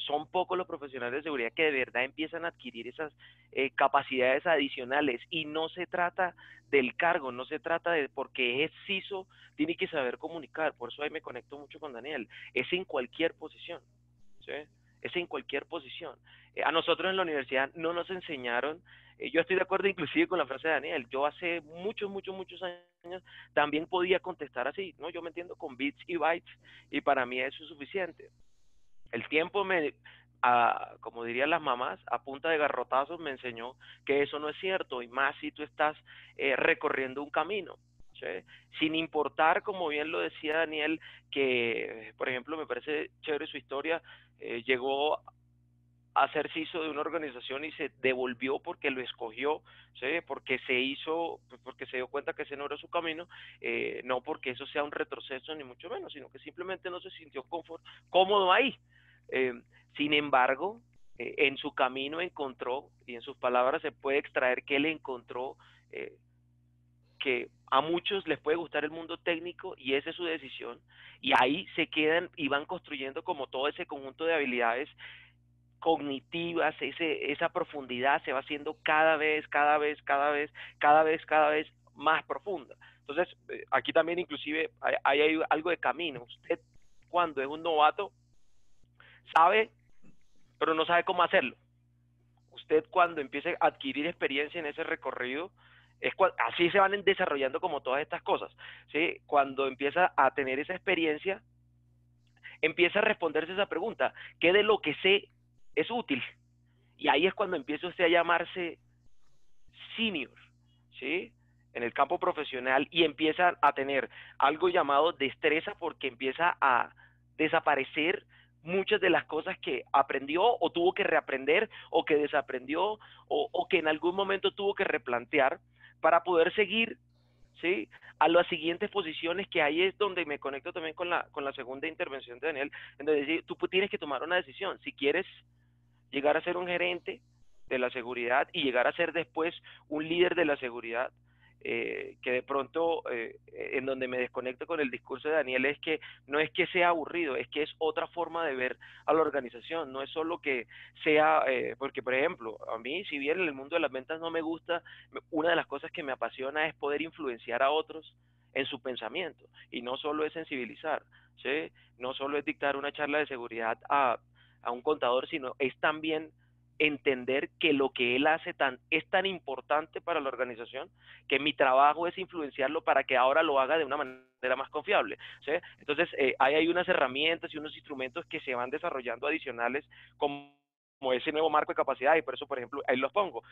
Son pocos los profesionales de seguridad que de verdad empiezan a adquirir esas capacidades adicionales, y no se trata del cargo, no se trata de porque es CISO, tiene que saber comunicar. Por eso ahí me conecto mucho con Daniel, es en cualquier posición, ¿sí? Es en cualquier posición. A nosotros en la universidad no nos enseñaron, yo estoy de acuerdo inclusive con la frase de Daniel, yo hace muchos años también podía contestar así, ¿no? Yo me entiendo con bits y bytes, y para mí eso es suficiente. El tiempo como dirían las mamás, a punta de garrotazos me enseñó que eso no es cierto, y más si tú estás recorriendo un camino, ¿sí? Sin importar, como bien lo decía Daniel, que, por ejemplo, me parece chévere su historia, llegó a ser CISO de una organización y se devolvió porque lo escogió, ¿sí? Porque porque se dio cuenta que ese no era su camino, no porque eso sea un retroceso ni mucho menos, sino que simplemente no se sintió cómodo ahí. Eh, Sin embargo, en su camino encontró, y en sus palabras se puede extraer que él encontró que a muchos les puede gustar el mundo técnico, y esa es su decisión, y ahí se quedan y van construyendo como todo ese conjunto de habilidades cognitivas. Esa profundidad se va haciendo cada vez más profunda. Entonces, aquí también inclusive hay algo de camino. Usted, cuando es un novato, sabe, pero no sabe cómo hacerlo. Usted, cuando empiece a adquirir experiencia en ese recorrido, así se van desarrollando como todas estas cosas, ¿sí? Cuando empieza a tener esa experiencia, empieza a responderse esa pregunta: ¿qué de lo que sé es útil? Y ahí es cuando empieza usted a llamarse senior, ¿sí? en el campo profesional y empieza a tener algo llamado destreza porque empieza a desaparecer muchas de las cosas que aprendió o tuvo que reaprender o que desaprendió o que en algún momento tuvo que replantear para poder seguir, ¿sí?, a las siguientes posiciones, que ahí es donde me conecto también con la segunda intervención de Daniel, en donde tú tienes que tomar una decisión. Si quieres llegar a ser un gerente de la seguridad y llegar a ser después un líder de la seguridad, que de pronto en donde me desconecto con el discurso de Daniel es que no es que sea aburrido, es que es otra forma de ver a la organización, no es solo que sea, porque por ejemplo, a mí si bien en el mundo de las ventas no me gusta, una de las cosas que me apasiona es poder influenciar a otros en su pensamiento, y no solo es sensibilizar, ¿sí? No solo es dictar una charla de seguridad a un contador, sino es también entender que lo que él hace es tan importante para la organización que mi trabajo es influenciarlo para que ahora lo haga de una manera más confiable, ¿sí? Entonces, hay unas herramientas y unos instrumentos que se van desarrollando adicionales como ese nuevo marco de capacidad, y por eso, por ejemplo, ahí los pongo.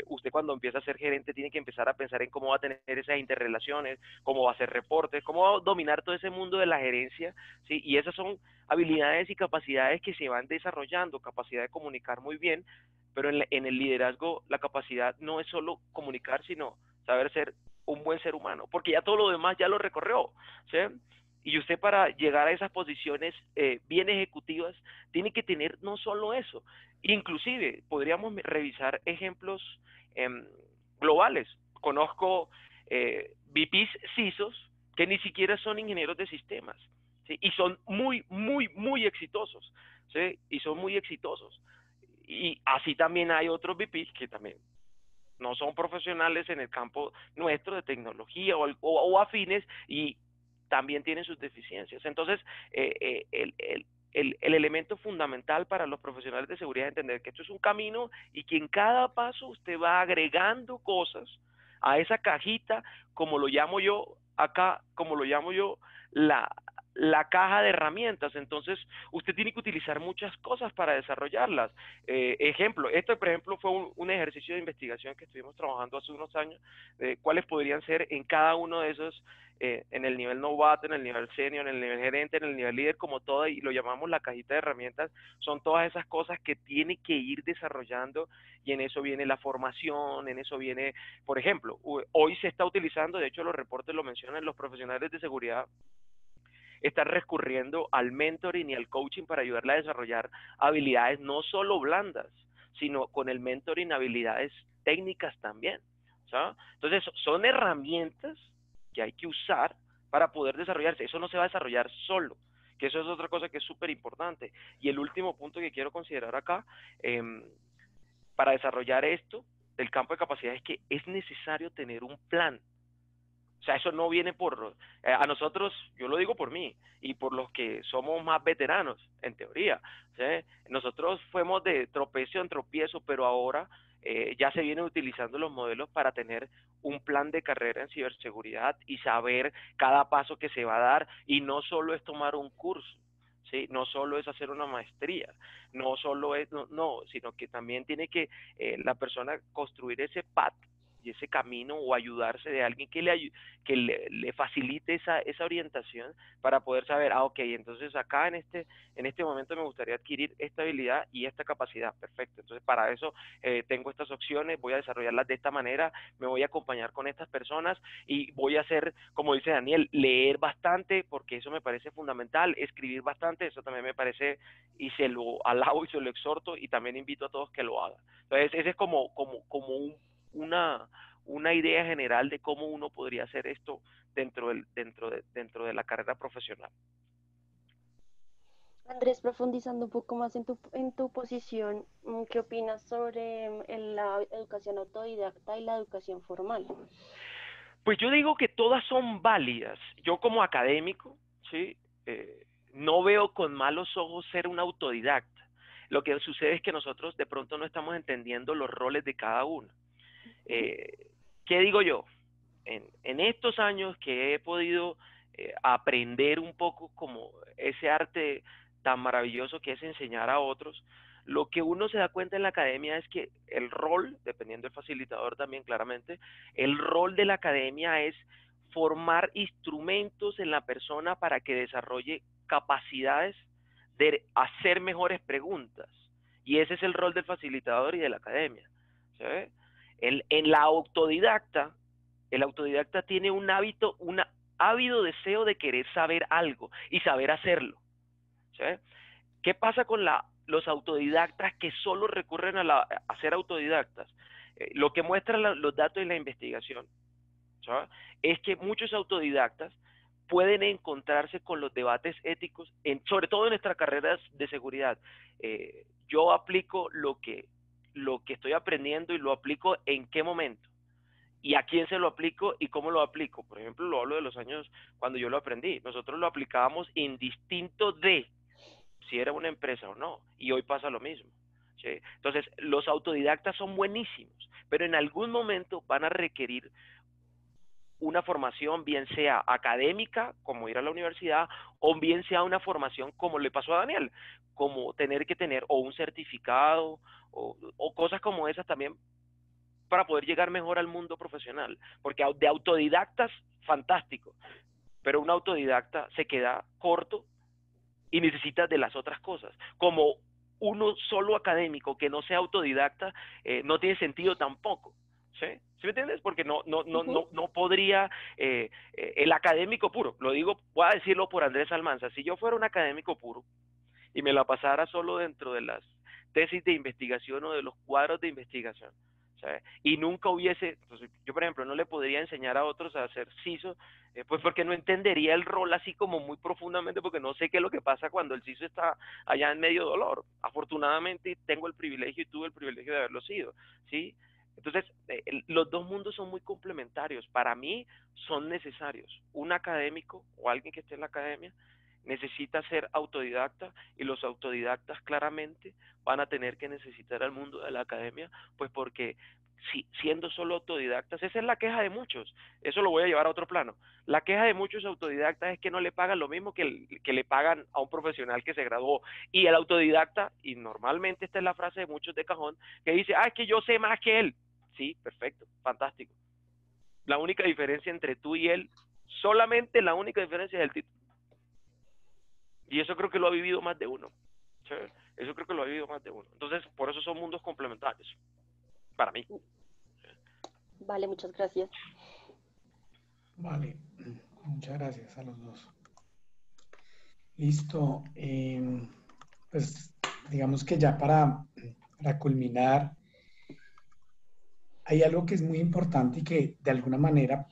Usted cuando empieza a ser gerente tiene que empezar a pensar en cómo va a tener esas interrelaciones, cómo va a hacer reportes, cómo va a dominar todo ese mundo de la gerencia, ¿sí? Y esas son habilidades y capacidades que se van desarrollando, capacidad de comunicar muy bien, pero en el liderazgo la capacidad no es solo comunicar, sino saber ser un buen ser humano, porque ya todo lo demás ya lo recorrió, ¿sí? Y usted, para llegar a esas posiciones bien ejecutivas, tiene que tener no solo eso, inclusive podríamos revisar ejemplos globales. Conozco VPs CISOs que ni siquiera son ingenieros de sistemas, ¿sí? Y son muy exitosos, ¿sí? Y son muy exitosos. Y así también hay otros VPs que también no son profesionales en el campo nuestro de tecnología o afines, y también tienen sus deficiencias. Entonces, el elemento fundamental para los profesionales de seguridad es entender que esto es un camino y que en cada paso usted va agregando cosas a esa cajita, como lo llamo yo acá, como lo llamo yo, la, la caja de herramientas. Entonces, usted tiene que utilizar muchas cosas para desarrollarlas. Ejemplo, esto por ejemplo fue un ejercicio de investigación que estuvimos trabajando hace unos años, de cuáles podrían ser en cada uno de esos, en el nivel novato, en el nivel senior, en el nivel gerente, en el nivel líder, como todo, y lo llamamos la cajita de herramientas. Son todas esas cosas que tiene que ir desarrollando, y en eso viene la formación, en eso viene, por ejemplo, hoy se está utilizando, de hecho los reportes lo mencionan, los profesionales de seguridad están recurriendo al mentoring y al coaching para ayudarla a desarrollar habilidades no solo blandas, sino con el mentoring habilidades técnicas también, ¿sabes? Entonces, son herramientas que hay que usar para poder desarrollarse. Eso no se va a desarrollar solo, que eso es otra cosa que es súper importante. Y el último punto que quiero considerar acá, para desarrollar esto, el campo de capacidades, es que es necesario tener un plan. O sea, eso no viene por... a nosotros, yo lo digo por mí y por los que somos más veteranos, en teoría, ¿sí? Nosotros fuimos de tropiezo en tropiezo, pero ahora ya se vienen utilizando los modelos para tener un plan de carrera en ciberseguridad y saber cada paso que se va a dar, y no solo es tomar un curso, ¿sí? No solo es hacer una maestría, no solo es, no, sino que también tiene que la persona construir ese path y ese camino, o ayudarse de alguien que le facilite esa orientación para poder saber, ok, entonces acá en este momento me gustaría adquirir esta habilidad y esta capacidad, perfecto. Entonces, para eso tengo estas opciones, voy a desarrollarlas de esta manera, me voy a acompañar con estas personas y voy a hacer, como dice Daniel, leer bastante, porque eso me parece fundamental, escribir bastante, eso también me parece, y se lo alabo y se lo exhorto, y también invito a todos que lo hagan. Entonces, ese es como una idea general de cómo uno podría hacer esto dentro de la carrera profesional. Andrés, profundizando un poco más en tu posición, ¿qué opinas sobre la educación autodidacta y la educación formal? Pues yo digo que todas son válidas. Yo como académico, ¿sí? No veo con malos ojos ser un autodidacta. Lo que sucede es que nosotros de pronto no estamos entendiendo los roles de cada uno. ¿Qué digo yo? En estos años que he podido aprender un poco como ese arte tan maravilloso que es enseñar a otros, Lo que uno se da cuenta en la academia es que el rol, dependiendo del facilitador también claramente, el rol de la academia es formar instrumentos en la persona para que desarrolle capacidades de hacer mejores preguntas. Y ese es el rol del facilitador y de la academia. ¿Sabe? En la autodidacta, el autodidacta tiene un ávido deseo de querer saber algo y saber hacerlo. ¿Sabe? ¿Qué pasa con los autodidactas que solo recurren a ser autodidactas? Lo que muestran los datos de la investigación, ¿sabe? Es que muchos autodidactas pueden encontrarse con los debates éticos, sobre todo en nuestras carreras de seguridad. Yo aplico lo que estoy aprendiendo y lo aplico en qué momento. Y a quién se lo aplico y cómo lo aplico. Por ejemplo, lo hablo de los años cuando yo lo aprendí. Nosotros lo aplicábamos indistinto de si era una empresa o no. Y hoy pasa lo mismo. ¿Sí? Entonces, los autodidactas son buenísimos, pero en algún momento van a requerir una formación, bien sea académica, como ir a la universidad, o bien sea una formación como le pasó a Daniel, como tener que tener o un certificado o cosas como esas también para poder llegar mejor al mundo profesional. Porque de autodidactas, fantástico, pero un autodidacta se queda corto y necesita de las otras cosas. Como uno solo académico que no sea autodidacta, no tiene sentido tampoco. ¿Sí? ¿Sí me entiendes? Porque no podría, el académico puro, lo digo, voy a decirlo por Andrés Almanza, si yo fuera un académico puro y me la pasara solo dentro de las tesis de investigación o de los cuadros de investigación, ¿sabes? Y nunca hubiese, entonces, yo por ejemplo no le podría enseñar a otros a hacer CISO, pues porque no entendería el rol así como muy profundamente, porque no sé qué es lo que pasa cuando el CISO está allá en medio dolor. Afortunadamente tengo el privilegio y tuve el privilegio de haberlo sido, ¿sí? Entonces, los dos mundos son muy complementarios. Para mí son necesarios. Un académico o alguien que esté en la academia necesita ser autodidacta, y los autodidactas claramente van a tener que necesitar al mundo de la academia, pues porque siendo solo autodidactas, esa es la queja de muchos. Eso lo voy a llevar a otro plano. La queja de muchos autodidactas es que no le pagan lo mismo que le pagan a un profesional que se graduó. Y el autodidacta, y normalmente esta es la frase de muchos de cajón, que dice, es que yo sé más que él. Sí, perfecto, fantástico. La única diferencia entre tú y él, solamente la única diferencia es el título. Y eso creo que lo ha vivido más de uno. ¿Sí? Eso creo que lo ha vivido más de uno. Entonces, por eso son mundos complementarios, para mí. Vale, muchas gracias. Vale, muchas gracias a los dos. Listo. Pues digamos que ya para culminar, hay algo que es muy importante y que de alguna manera,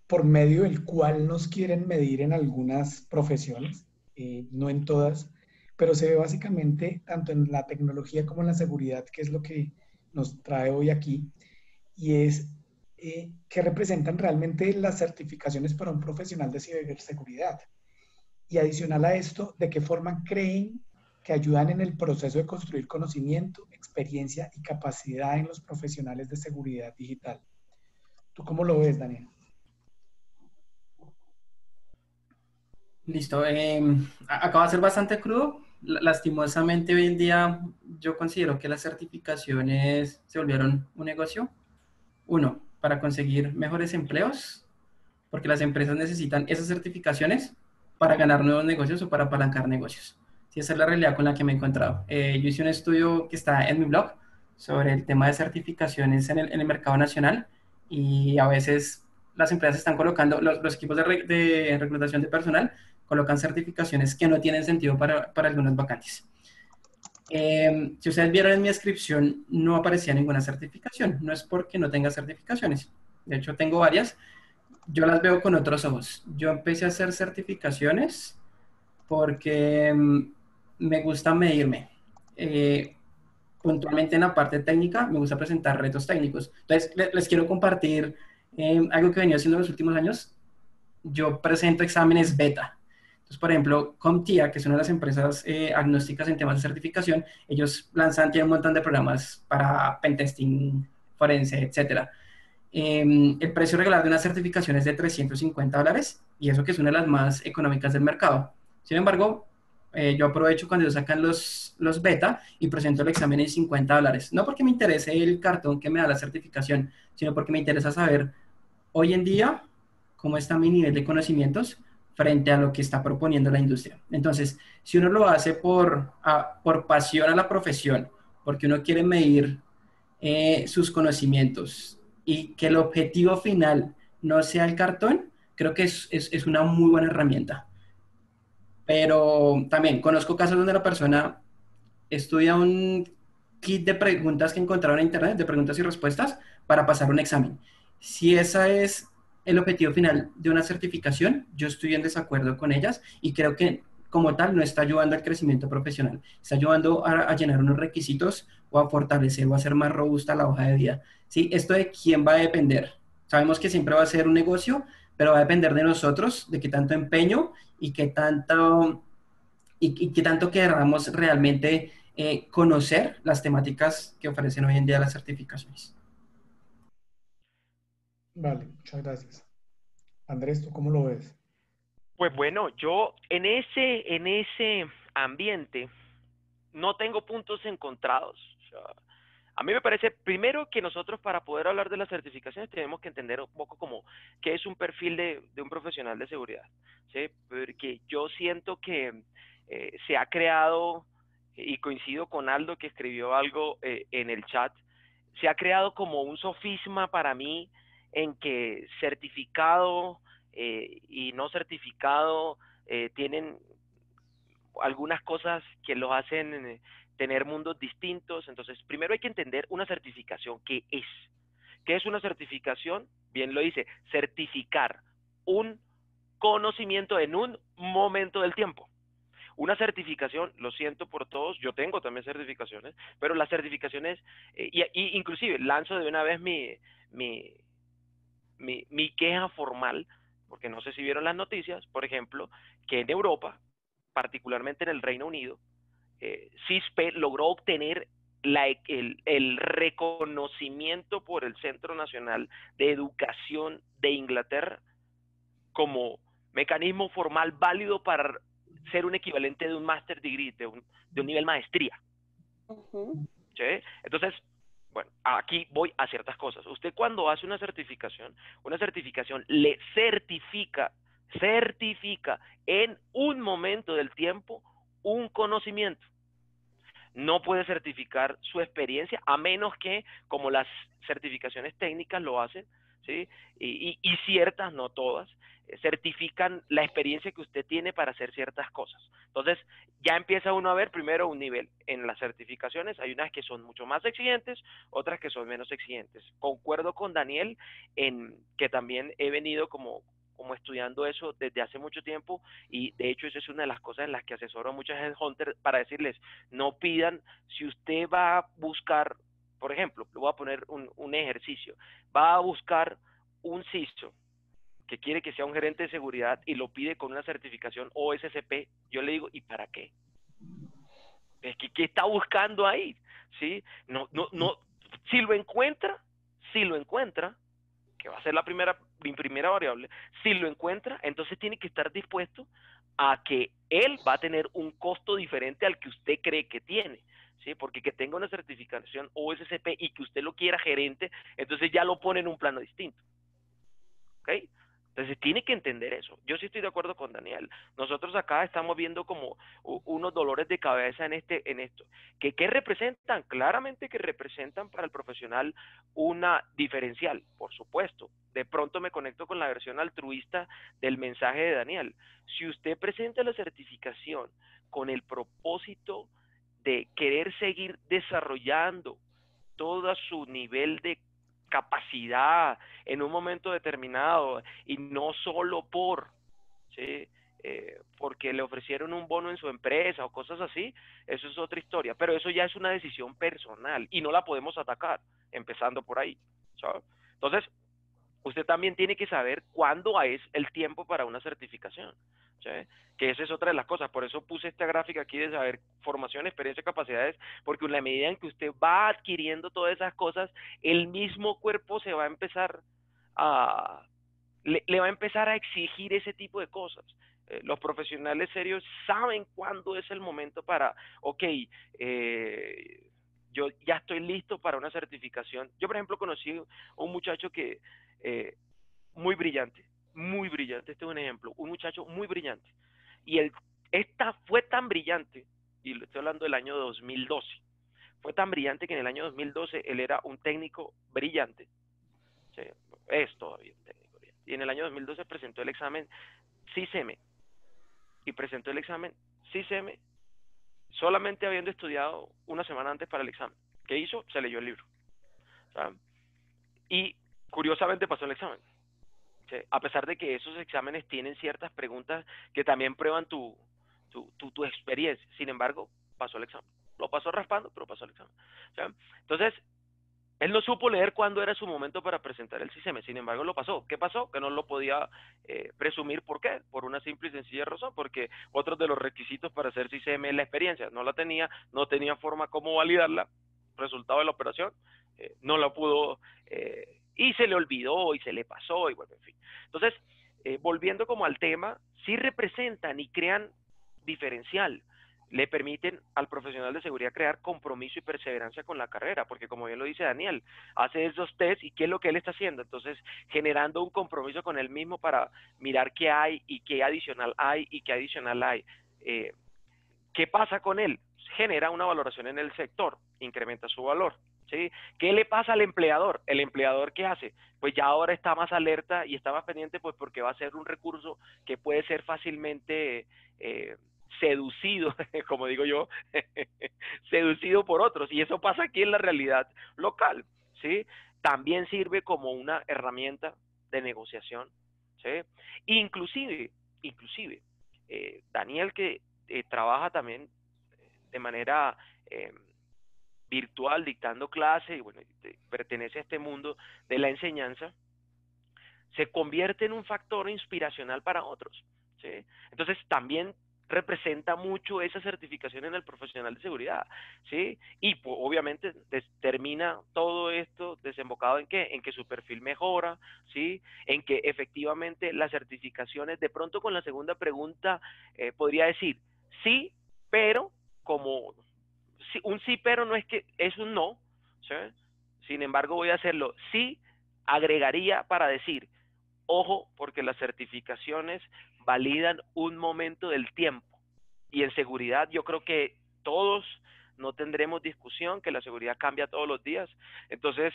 por medio del cual nos quieren medir en algunas profesiones, no en todas, pero se ve básicamente tanto en la tecnología como en la seguridad, que es lo que nos trae hoy aquí, y es que representan realmente las certificaciones para un profesional de ciberseguridad. Y adicional a esto, ¿de qué forma creen que ayudan en el proceso de construir conocimiento, experiencia y capacidad en los profesionales de seguridad digital? ¿Tú cómo lo ves, Daniel? Listo. Acaba de ser bastante crudo. Lastimosamente hoy en día yo considero que las certificaciones se volvieron un negocio. Uno, para conseguir mejores empleos, porque las empresas necesitan esas certificaciones para ganar nuevos negocios o para apalancar negocios. Sí, esa es la realidad con la que me he encontrado. Yo hice un estudio que está en mi blog sobre el tema de certificaciones en el mercado nacional, y a veces las empresas están colocando, los equipos de reclutación de personal colocan certificaciones que no tienen sentido para algunas vacantes. Si ustedes vieron en mi descripción, no aparecía ninguna certificación. No es porque no tenga certificaciones. De hecho, tengo varias. Yo las veo con otros ojos. Yo empecé a hacer certificaciones porque me gusta medirme. Puntualmente en la parte técnica, me gusta presentar retos técnicos. Entonces, les quiero compartir algo que venía haciendo en los últimos años. Yo presento exámenes beta. Entonces, por ejemplo, CompTIA, que es una de las empresas agnósticas en temas de certificación, ellos tienen un montón de programas para pentesting, forense, etc. El precio regular de una certificación es de $350, y eso que es una de las más económicas del mercado. Sin embargo, Yo aprovecho cuando ellos sacan los beta y presento el examen en $50. No porque me interese el cartón que me da la certificación, sino porque me interesa saber hoy en día cómo está mi nivel de conocimientos frente a lo que está proponiendo la industria. Entonces, si uno lo hace por pasión a la profesión, porque uno quiere medir sus conocimientos y que el objetivo final no sea el cartón, creo que es una muy buena herramienta. Pero también conozco casos donde la persona estudia un kit de preguntas que encontraron en internet, de preguntas y respuestas, para pasar un examen. Si ese es el objetivo final de una certificación, yo estoy en desacuerdo con ellas y creo que como tal no está ayudando al crecimiento profesional, está ayudando a llenar unos requisitos o a fortalecer o a hacer más robusta la hoja de vida. ¿Sí? Esto de quién va a depender. Sabemos que siempre va a ser un negocio, pero va a depender de nosotros, de qué tanto empeño y qué tanto queramos realmente conocer las temáticas que ofrecen hoy en día las certificaciones. Vale, muchas gracias. Andrés, ¿tú cómo lo ves? Pues bueno, yo en ese ambiente no tengo puntos encontrados. O sea, a mí me parece, primero, que nosotros para poder hablar de las certificaciones tenemos que entender un poco como qué es un perfil de un profesional de seguridad, ¿sí? Porque yo siento que se ha creado, y coincido con Aldo que escribió algo en el chat, se ha creado como un sofisma para mí en que certificado y no certificado tienen algunas cosas que los hacen tener mundos distintos. Entonces, primero hay que entender una certificación. ¿Qué es? ¿Qué es una certificación? Bien lo dice, certificar un conocimiento en un momento del tiempo. Una certificación, lo siento por todos, yo tengo también certificaciones, pero las certificaciones, y inclusive lanzo de una vez mi, mi queja formal, porque no sé si vieron las noticias, por ejemplo, que en Europa, particularmente en el Reino Unido, CISPE logró obtener el reconocimiento por el Centro Nacional de Educación de Inglaterra como mecanismo formal válido para ser un equivalente de un master degree, de un nivel maestría. ¿Sí? Entonces, bueno, aquí voy a ciertas cosas. Usted cuando hace una certificación le certifica en un momento del tiempo un conocimiento. No puede certificar su experiencia a menos que, como las certificaciones técnicas lo hacen, ¿sí? Y ciertas, no todas, certifican la experiencia que usted tiene para hacer ciertas cosas. Entonces, ya empieza uno a ver primero un nivel. En las certificaciones hay unas que son mucho más exigentes, otras que son menos exigentes. Concuerdo con Daniel en que también he venido como estudiando eso desde hace mucho tiempo, y de hecho eso es una de las cosas en las que asesoro a muchos headhunters para decirles, no pidan, si usted va a buscar, por ejemplo, le voy a poner un ejercicio, va a buscar un CISO que quiere que sea un gerente de seguridad y lo pide con una certificación OSCP, yo le digo, ¿y para qué? Es que, ¿qué está buscando ahí? ¿Sí? No, si lo encuentra, que va a ser mi primera variable, si lo encuentra, entonces tiene que estar dispuesto a que él va a tener un costo diferente al que usted cree que tiene, ¿sí? Porque que tenga una certificación OSCP y que usted lo quiera gerente, entonces ya lo pone en un plano distinto, ¿ok? Entonces tiene que entender eso. Yo sí estoy de acuerdo con Daniel. Nosotros acá estamos viendo como unos dolores de cabeza en esto. ¿Qué representan? Claramente que representan para el profesional una diferencial, por supuesto. De pronto me conecto con la versión altruista del mensaje de Daniel. Si usted presenta la certificación con el propósito de querer seguir desarrollando todo su nivel de capacidad en un momento determinado y no solo ¿sí? Porque le ofrecieron un bono en su empresa o cosas así, eso es otra historia, pero eso ya es una decisión personal y no la podemos atacar, empezando por ahí, ¿sabes? Entonces, usted también tiene que saber cuándo es el tiempo para una certificación, ¿sí? Que esa es otra de las cosas, por eso puse esta gráfica aquí de saber formación, experiencia, capacidades, porque en la medida en que usted va adquiriendo todas esas cosas, el mismo cuerpo se va a empezar a, le va a empezar a exigir ese tipo de cosas. Los profesionales serios saben cuándo es el momento para, ok, yo ya estoy listo para una certificación. Yo, por ejemplo, conocí a un muchacho que muy brillante, este es un ejemplo, un muchacho muy brillante. Y fue tan brillante, y le estoy hablando del año 2012, fue tan brillante que en el año 2012 él era un técnico brillante, ¿sí? Es todavía un técnico brillante. Y en el año 2012 presentó el examen CISM, y presentó el examen CISM solamente habiendo estudiado una semana antes para el examen. ¿Qué hizo? Se leyó el libro, ¿saben? Y curiosamente pasó el examen. ¿Sí? A pesar de que esos exámenes tienen ciertas preguntas que también prueban tu experiencia. Sin embargo, pasó el examen. Lo pasó raspando, pero pasó el examen. ¿Sí? Entonces, él no supo leer cuándo era su momento para presentar el CISM. Sin embargo, lo pasó. ¿Qué pasó? Que no lo podía presumir. ¿Por qué? Por una simple y sencilla razón. Porque otro de los requisitos para hacer CISM es la experiencia. No la tenía, no tenía forma como validarla. Resultado de la operación, no la pudo, y se le olvidó y se le pasó y bueno, en fin. Entonces, volviendo como al tema, sí representan y crean diferencial, le permiten al profesional de seguridad crear compromiso y perseverancia con la carrera, porque como bien lo dice Daniel, hace esos test y qué es lo que él está haciendo, entonces generando un compromiso con él mismo para mirar qué hay y qué adicional hay y qué adicional hay. ¿Qué pasa con él? Genera una valoración en el sector, incrementa su valor. ¿Sí? ¿Qué le pasa al empleador? ¿El empleador qué hace? Pues ya ahora está más alerta y está más pendiente, pues porque va a ser un recurso que puede ser fácilmente seducido, como digo yo, seducido por otros. Y eso pasa aquí en la realidad local, ¿sí? También sirve como una herramienta de negociación, ¿sí? Inclusive, Daniel, que trabaja también de manera virtual, dictando clases, y bueno, pertenece a este mundo de la enseñanza, se convierte en un factor inspiracional para otros, ¿sí? Entonces también representa mucho esa certificación en el profesional de seguridad, ¿sí? Y pues, obviamente termina todo esto desembocado en ¿qué? En que su perfil mejora, ¿sí? En que efectivamente las certificaciones, de pronto con la segunda pregunta, podría decir, sí, pero como un sí, pero no es que es un no, ¿sí? Sin embargo, voy a hacerlo. Sí, agregaría para decir, ojo, porque las certificaciones validan un momento del tiempo. Y en seguridad yo creo que todos no tendremos discusión, que la seguridad cambia todos los días. Entonces,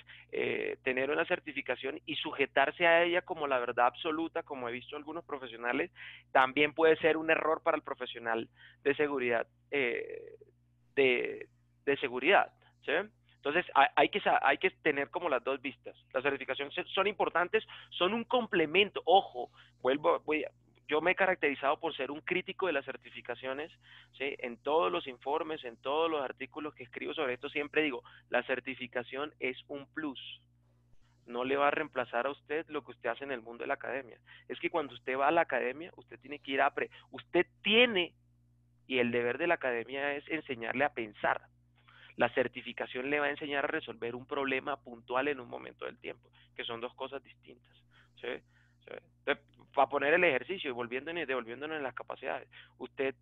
tener una certificación y sujetarse a ella como la verdad absoluta, como he visto algunos profesionales, también puede ser un error para el profesional de seguridad, de seguridad, ¿sí? Entonces hay que tener como las dos vistas. Las certificaciones son importantes, son un complemento. Ojo, yo me he caracterizado por ser un crítico de las certificaciones, ¿sí? En todos los informes, en todos los artículos que escribo sobre esto, siempre digo, la certificación es un plus. No le va a reemplazar a usted lo que usted hace en el mundo de la academia. Es que cuando usted va a la academia, usted tiene que ir usted tiene, y el deber de la academia es enseñarle a pensar. La certificación le va a enseñar a resolver un problema puntual en un momento del tiempo, que son dos cosas distintas, ¿sí? ¿Sí? Para poner el ejercicio y devolviéndonos en las capacidades, usted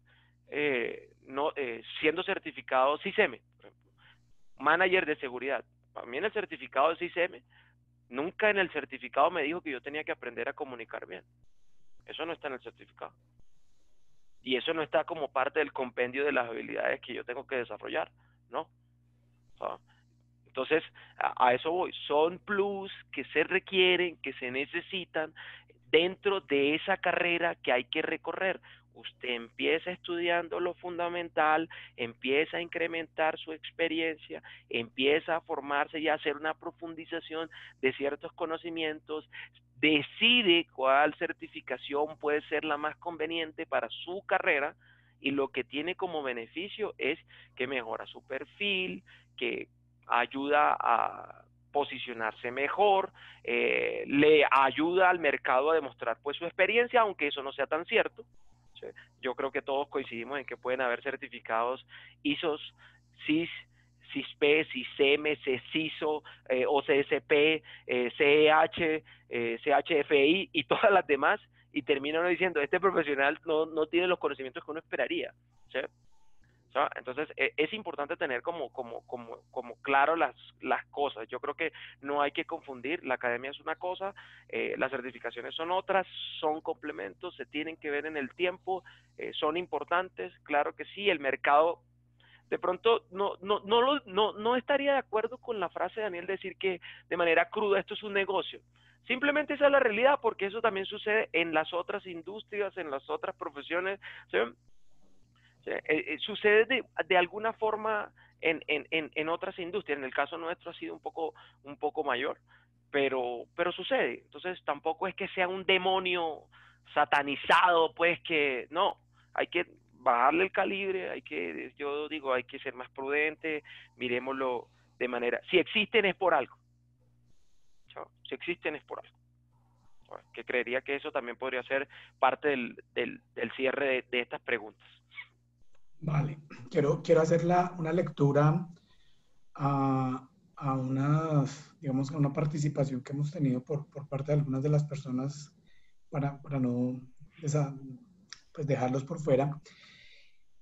siendo certificado CISM, por ejemplo, manager de seguridad, para mí en el certificado de CISM, nunca en el certificado me dijo que yo tenía que aprender a comunicar bien. Eso no está en el certificado. Y eso no está como parte del compendio de las habilidades que yo tengo que desarrollar, ¿no? Entonces, a eso voy. Son plus que se requieren, que se necesitan dentro de esa carrera que hay que recorrer. Usted empieza estudiando lo fundamental, empieza a incrementar su experiencia, empieza a formarse y a hacer una profundización de ciertos conocimientos, decide cuál certificación puede ser la más conveniente para su carrera, y lo que tiene como beneficio es que mejora su perfil, que ayuda a posicionarse mejor, le ayuda al mercado a demostrar pues su experiencia, aunque eso no sea tan cierto, ¿sí? Yo creo que todos coincidimos en que pueden haber certificados ISOs, CIS, CISP, CISM, CISO, OCSP, CEH, CHFI y todas las demás, y termina uno diciendo, este profesional no tiene los conocimientos que uno esperaría, ¿sí? ¿Sí? Entonces, es importante tener como claro las cosas. Yo creo que no hay que confundir, la academia es una cosa, las certificaciones son otras, son complementos, se tienen que ver en el tiempo, son importantes, claro que sí, el mercado, de pronto, no estaría de acuerdo con la frase de Daniel de decir que de manera cruda esto es un negocio. Simplemente esa es la realidad, porque eso también sucede en las otras industrias, en las otras profesiones, ¿sí? Sucede de alguna forma en otras industrias. En el caso nuestro ha sido un poco mayor, pero sucede. Entonces tampoco es que sea un demonio satanizado, pues que no, hay que bajarle el calibre, yo digo, hay que ser más prudente, miremoslo de manera, si existen es por algo, ¿sí? Si existen es por algo. Que creería que eso también podría ser parte del cierre de estas preguntas. Vale, quiero hacer una lectura a digamos, a una participación que hemos tenido por parte de algunas de las personas para no pues dejarlos por fuera.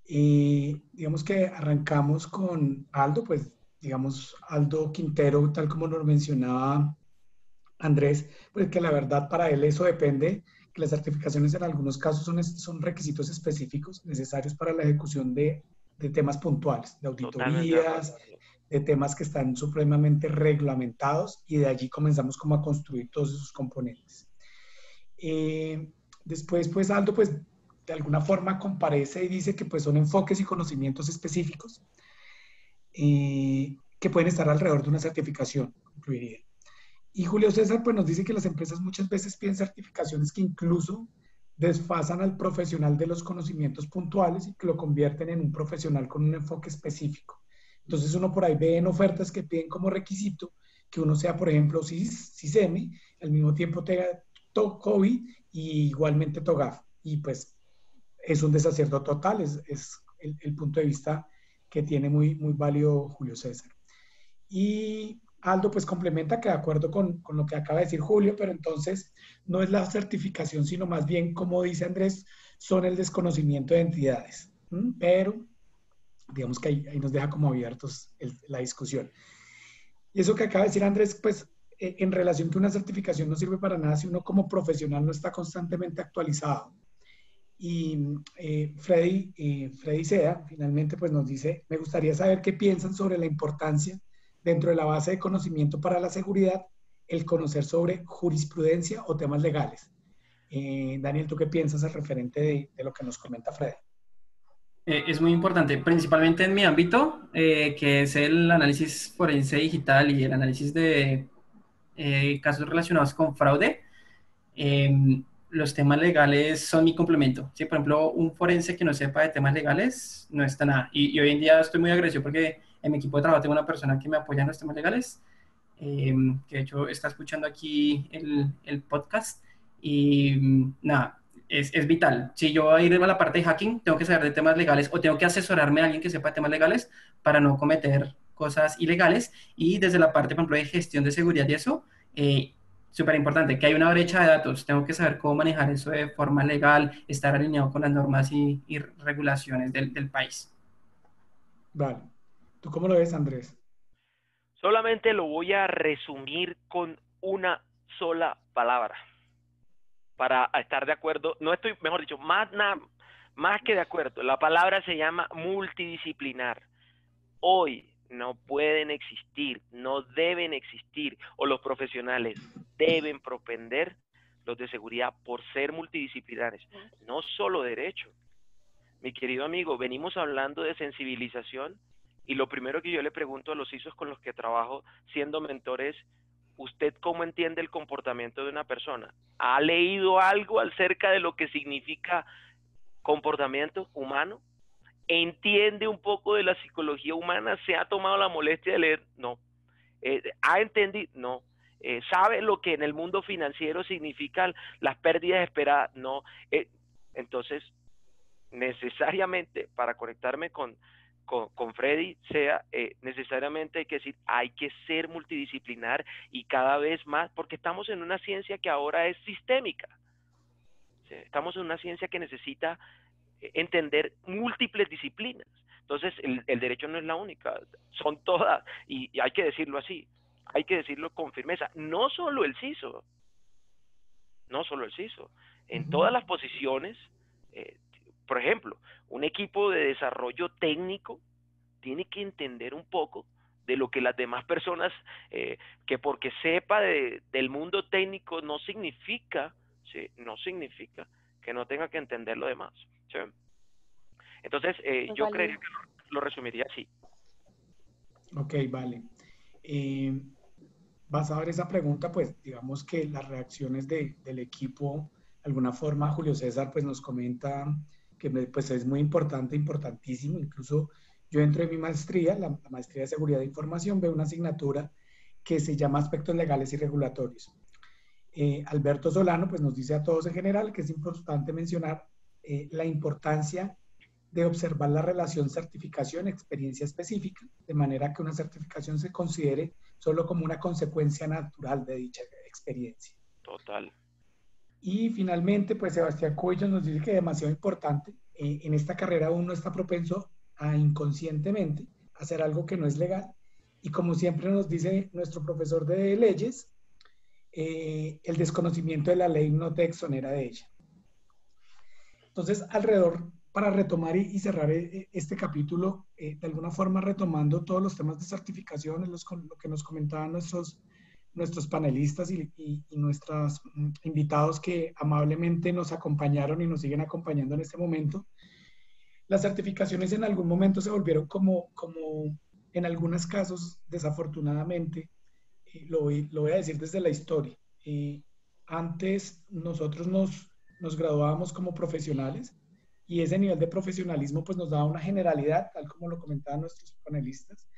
Y digamos que arrancamos con Aldo, pues digamos Aldo Quintero, tal como lo mencionaba Andrés, pues que la verdad para él eso depende, que las certificaciones en algunos casos son requisitos específicos necesarios para la ejecución de temas puntuales, de Totalmente de auditorías, acuerdo. de temas que están supremamente reglamentados y de allí comenzamos como a construir todos esos componentes. Después, pues Aldo, pues de alguna forma comparece y dice que pues son enfoques y conocimientos específicos que pueden estar alrededor de una certificación, concluiría. Y Julio César pues nos dice que las empresas muchas veces piden certificaciones que incluso desfasan al profesional de los conocimientos puntuales y que lo convierten en un profesional con un enfoque específico. Entonces uno por ahí ve en ofertas que piden como requisito que uno sea, por ejemplo, CISEMI, al mismo tiempo tenga COVID y igualmente TOGAF. Y pues es un desacierto total, es el punto de vista que tiene muy válido Julio César. Y Aldo pues complementa que de acuerdo con lo que acaba de decir Julio, pero entonces no es la certificación, sino más bien, como dice Andrés, son el desconocimiento de entidades. Pero digamos que ahí nos deja como abiertos la discusión. Y eso que acaba de decir Andrés, pues en relación que una certificación no sirve para nada si uno como profesional no está constantemente actualizado. Y Freddy Seda finalmente pues nos dice, me gustaría saber qué piensan sobre la importancia dentro de la base de conocimiento para la seguridad, el conocer sobre jurisprudencia o temas legales. Daniel, ¿tú qué piensas al referente de lo que nos comenta Freddy? Es muy importante, principalmente en mi ámbito, que es el análisis forense digital y el análisis de casos relacionados con fraude. Los temas legales son mi complemento. ¿Sí? Por ejemplo, un forense que no sepa de temas legales no está nada. Y hoy en día estoy muy agradecido porque en mi equipo de trabajo tengo una persona que me apoya en los temas legales, que de hecho está escuchando aquí el podcast. Y nada, es vital. Si yo voy a ir a la parte de hacking, tengo que saber de temas legales o tengo que asesorarme a alguien que sepa de temas legales para no cometer cosas ilegales. Y desde la parte, por ejemplo, de gestión de seguridad y eso, súper importante, que hay una brecha de datos. Tengo que saber cómo manejar eso de forma legal, estar alineado con las normas y regulaciones del país. Vale. ¿Tú cómo lo ves, Andrés? Solamente lo voy a resumir con una sola palabra para estar de acuerdo. No estoy, mejor dicho, más que de acuerdo. La palabra se llama multidisciplinar. Hoy no pueden existir, no deben existir, o los profesionales deben propender los de seguridad por ser multidisciplinares, no solo derecho. Mi querido amigo, venimos hablando de sensibilización y lo primero que yo le pregunto a los ISOs con los que trabajo siendo mentor es, ¿usted cómo entiende el comportamiento de una persona? ¿Ha leído algo acerca de lo que significa comportamiento humano? ¿Entiende un poco de la psicología humana? ¿Se ha tomado la molestia de leer? No. ¿Ha entendido? No. ¿Sabe lo que en el mundo financiero significan las pérdidas esperadas? No. Entonces, necesariamente para conectarme con Freddy, necesariamente hay que decir, hay que ser multidisciplinar y cada vez más, porque estamos en una ciencia que ahora es sistémica. ¿sí? Estamos en una ciencia que necesita entender múltiples disciplinas. Entonces, el derecho no es la única, son todas, y hay que decirlo así, hay que decirlo con firmeza. No solo el CISO, no solo el CISO, en todas las posiciones, por ejemplo, un equipo de desarrollo técnico tiene que entender un poco de lo que las demás personas, que porque sepa del mundo técnico no significa, ¿sí? No significa que no tenga que entender lo demás, ¿sí? Entonces, yo creería que lo resumiría así. Ok, vale. Basado en esa pregunta, pues digamos que las reacciones del equipo, de alguna forma, Julio César pues nos comenta que pues es muy importante, importantísimo. Incluso yo dentro de mi maestría, la maestría de seguridad de información, veo una asignatura que se llama aspectos legales y regulatorios. Alberto Solano pues nos dice a todos en general que es importante mencionar la importancia de observar la relación certificación-experiencia específica, de manera que una certificación se considere solo como una consecuencia natural de dicha experiencia. Total. Y finalmente, pues Sebastián Cuello nos dice que es demasiado importante, en esta carrera uno está propenso a inconscientemente hacer algo que no es legal, y como siempre nos dice nuestro profesor de leyes, el desconocimiento de la ley no te exonera de ella. Entonces, para retomar y cerrar este capítulo, de alguna forma retomando todos los temas de certificaciones, lo que nos comentaban nuestros panelistas y nuestros invitados que amablemente nos acompañaron y nos siguen acompañando en este momento, las certificaciones en algún momento se volvieron como en algunos casos, desafortunadamente, lo voy a decir desde la historia. Antes nosotros nos graduábamos como profesionales y ese nivel de profesionalismo pues nos daba una generalidad, tal como lo comentaban nuestros panelistas,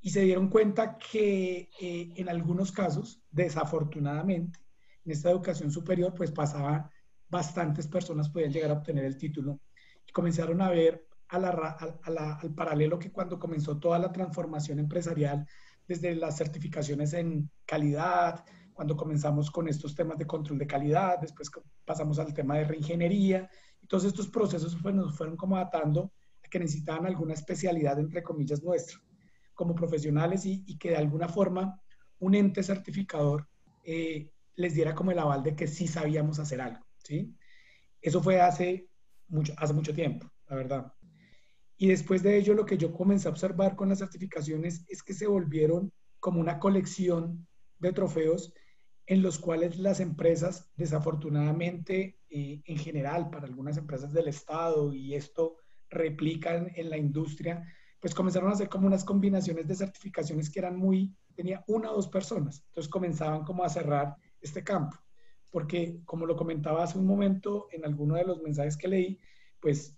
y se dieron cuenta que en algunos casos, desafortunadamente, en esta educación superior pues pasaban, bastantes personas podían llegar a obtener el título y comenzaron a ver al paralelo que cuando comenzó toda la transformación empresarial, desde las certificaciones en calidad, cuando comenzamos con estos temas de control de calidad, después pasamos al tema de reingeniería, y todos estos procesos pues, nos fueron como atando a que necesitaban alguna especialidad, entre comillas, nuestra, como profesionales, y que de alguna forma un ente certificador les diera como el aval de que sí sabíamos hacer algo, ¿sí? Eso fue hace mucho tiempo, la verdad. Y después de ello, lo que yo comencé a observar con las certificaciones es que se volvieron como una colección de trofeos en los cuales las empresas, desafortunadamente, en general, para algunas empresas del Estado, y esto replican en la industria, pues comenzaron a hacer como unas combinaciones de certificaciones que eran tenía una o dos personas. Entonces comenzaban como a cerrar este campo. Porque, como lo comentaba hace un momento en alguno de los mensajes que leí, pues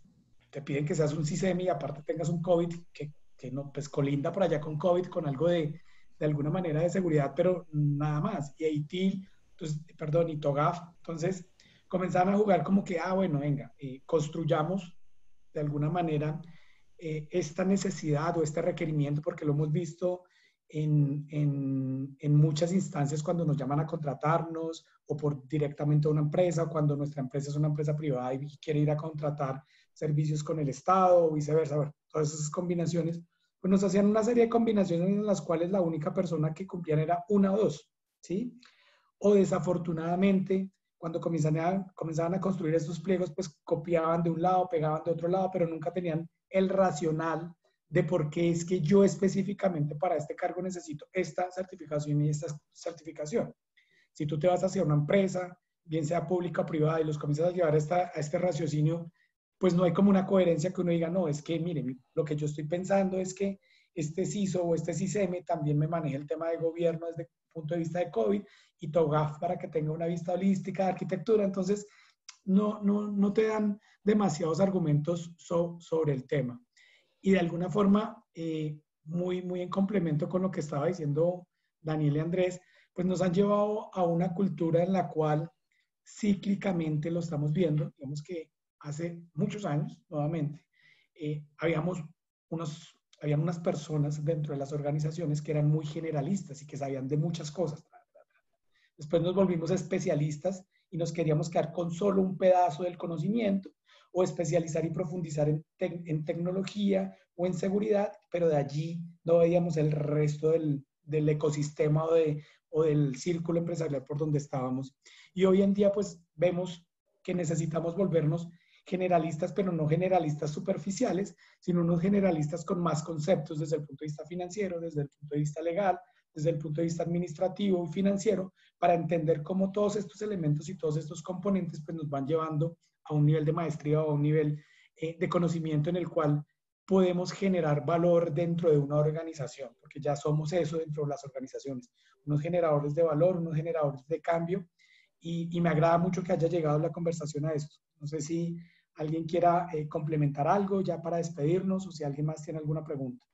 te piden que seas un CISEMI y aparte tengas un COVID que no, pues colinda por allá con COVID, con algo de alguna manera de seguridad, pero nada más. Y ITIL, entonces, perdón, y TOGAF. Entonces, comenzaron a jugar como que, bueno, venga, construyamos de alguna manera esta necesidad o este requerimiento, porque lo hemos visto en muchas instancias cuando nos llaman a contratarnos o por directamente a una empresa, o cuando nuestra empresa es una empresa privada y quiere ir a contratar servicios con el Estado o viceversa. Bueno, todas esas combinaciones, pues nos hacían una serie de combinaciones en las cuales la única persona que cumplían era una o dos, ¿sí? O desafortunadamente, cuando comenzaban a construir estos pliegos, pues copiaban de un lado, pegaban de otro lado, pero nunca tenían el racional de por qué es que yo específicamente para este cargo necesito esta certificación y esta certificación. Si tú te vas hacia una empresa, bien sea pública o privada, y los comienzas a llevar a este raciocinio, pues no hay como una coherencia que uno diga, no, es que, mire, lo que yo estoy pensando es que este CISO o este CISEM también me maneja el tema de gobierno desde el punto de vista de COVID, y TOGAF para que tenga una vista holística de arquitectura. Entonces, no te dan demasiados argumentos sobre el tema. Y de alguna forma, muy en complemento con lo que estaba diciendo Daniel y Andrés, pues nos han llevado a una cultura en la cual cíclicamente lo estamos viendo. Digamos que hace muchos años, nuevamente, habían unas personas dentro de las organizaciones que eran muy generalistas y que sabían de muchas cosas. Después nos volvimos especialistas y nos queríamos quedar con solo un pedazo del conocimiento, o especializar y profundizar en tecnología o en seguridad, pero de allí no veíamos el resto del ecosistema o del círculo empresarial por donde estábamos. Y hoy en día pues vemos que necesitamos volvernos generalistas, pero no generalistas superficiales, sino unos generalistas con más conceptos desde el punto de vista financiero, desde el punto de vista legal, desde el punto de vista administrativo y financiero, para entender cómo todos estos elementos y todos estos componentes pues, nos van llevando a un nivel de maestría o a un nivel de conocimiento en el cual podemos generar valor dentro de una organización, porque ya somos eso dentro de las organizaciones, unos generadores de valor, unos generadores de cambio, y me agrada mucho que haya llegado la conversación a eso. No sé si alguien quiera complementar algo ya para despedirnos o si alguien más tiene alguna pregunta.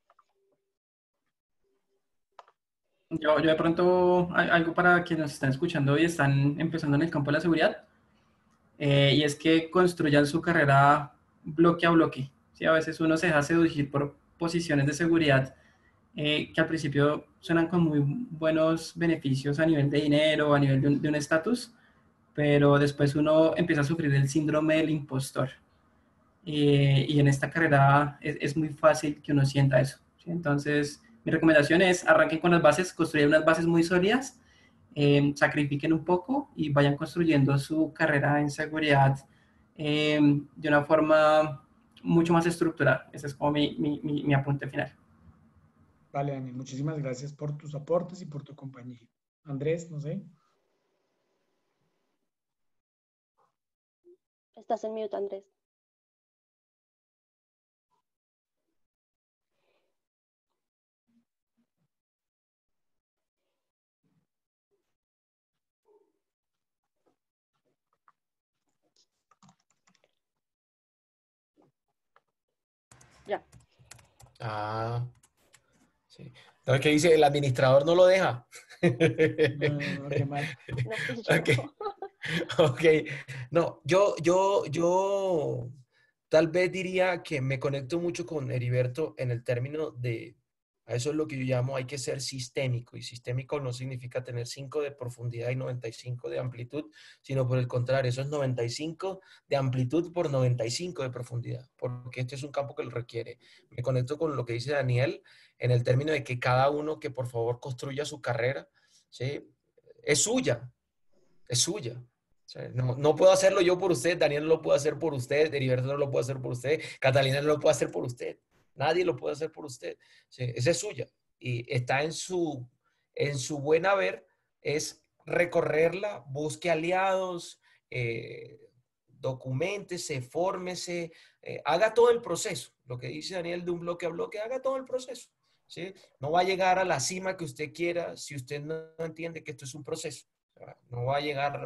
Yo de pronto, algo para quienes nos están escuchando y están empezando en el campo de la seguridad, y es que construyan su carrera bloque a bloque. ¿Sí? A veces uno se deja seducir por posiciones de seguridad que al principio suenan con muy buenos beneficios a nivel de dinero, a nivel de un estatus, pero después uno empieza a sufrir el síndrome del impostor. Y en esta carrera es muy fácil que uno sienta eso. ¿Sí? Entonces, mi recomendación es arranquen con las bases, construyan unas bases muy sólidas, sacrifiquen un poco y vayan construyendo su carrera en seguridad de una forma mucho más estructurada. Ese es como mi apunte final. Vale, Daniel, muchísimas gracias por tus aportes y por tu compañía. Andrés, no sé. Estás en mute, Andrés. Ya. Ah, sí. No, ¿qué dice? El administrador no lo deja. No, qué mal. No fui yo. Ok, ok. No, yo tal vez diría que me conecto mucho con Heriberto en el término de, a eso es lo que yo llamo, hay que ser sistémico. Y sistémico no significa tener 5 de profundidad y 95 de amplitud, sino por el contrario, eso es 95 de amplitud por 95 de profundidad, porque este es un campo que lo requiere. Me conecto con lo que dice Daniel en el término de que cada uno que por favor construya su carrera, ¿sí? Es suya, es suya. O sea, no puedo hacerlo yo por usted, Daniel no lo puede hacer por usted, Heriberto no lo puede hacer por usted, Catalina no lo puede hacer por usted. Nadie lo puede hacer por usted. Sí, esa es suya. Y está en su buen haber, es recorrerla, busque aliados, documentese, fórmese, haga todo el proceso. Lo que dice Daniel de un bloque a bloque, haga todo el proceso. ¿Sí? No va a llegar a la cima que usted quiera si usted no entiende que esto es un proceso. No va a llegar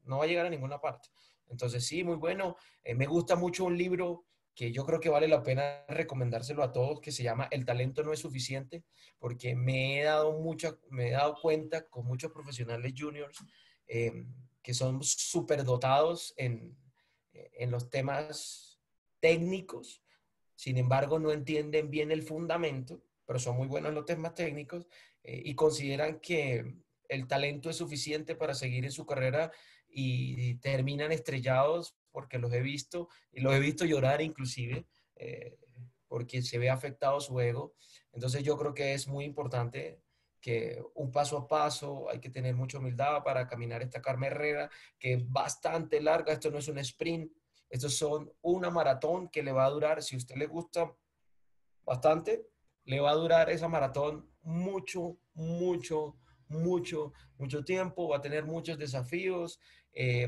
no va a llegar a ninguna parte. Entonces, sí, muy bueno. Me gusta mucho un libro que yo creo que vale la pena recomendárselo a todos, que se llama El talento no es suficiente, porque me he dado cuenta con muchos profesionales juniors que son súper dotados en los temas técnicos, sin embargo no entienden bien el fundamento, pero son muy buenos en los temas técnicos y consideran que el talento es suficiente para seguir en su carrera y terminan estrellados porque los he visto y los he visto llorar inclusive porque se ve afectado su ego. Entonces yo creo que es muy importante que un paso a paso, hay que tener mucha humildad para caminar esta carrera que es bastante larga, esto no es un sprint, estos son una maratón que le va a durar, si a usted le gusta bastante, le va a durar esa maratón mucho, mucho, mucho, mucho tiempo, va a tener muchos desafíos,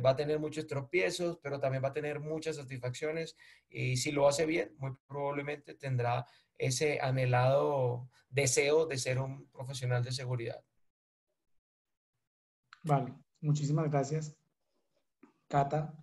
va a tener muchos tropiezos, pero también va a tener muchas satisfacciones y si lo hace bien, muy probablemente tendrá ese anhelado deseo de ser un profesional de seguridad. Vale, muchísimas gracias. Cata.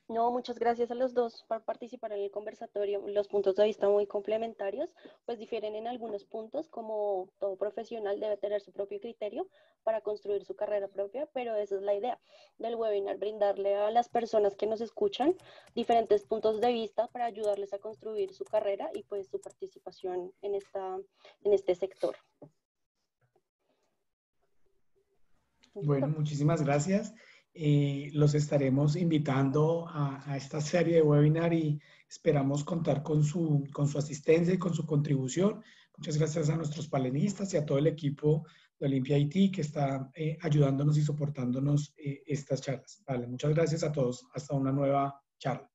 No, muchas gracias a los dos por participar en el conversatorio. Los puntos de vista muy complementarios, pues difieren en algunos puntos, como todo profesional debe tener su propio criterio para construir su carrera propia, pero esa es la idea del webinar, brindarle a las personas que nos escuchan diferentes puntos de vista para ayudarles a construir su carrera y pues su participación en este sector. Bueno, muchísimas gracias. los estaremos invitando a esta serie de webinar y esperamos contar con su asistencia y con su contribución. Muchas gracias a nuestros panelistas y a todo el equipo de Olympia IT que está ayudándonos y soportándonos estas charlas. Vale, muchas gracias a todos. Hasta una nueva charla.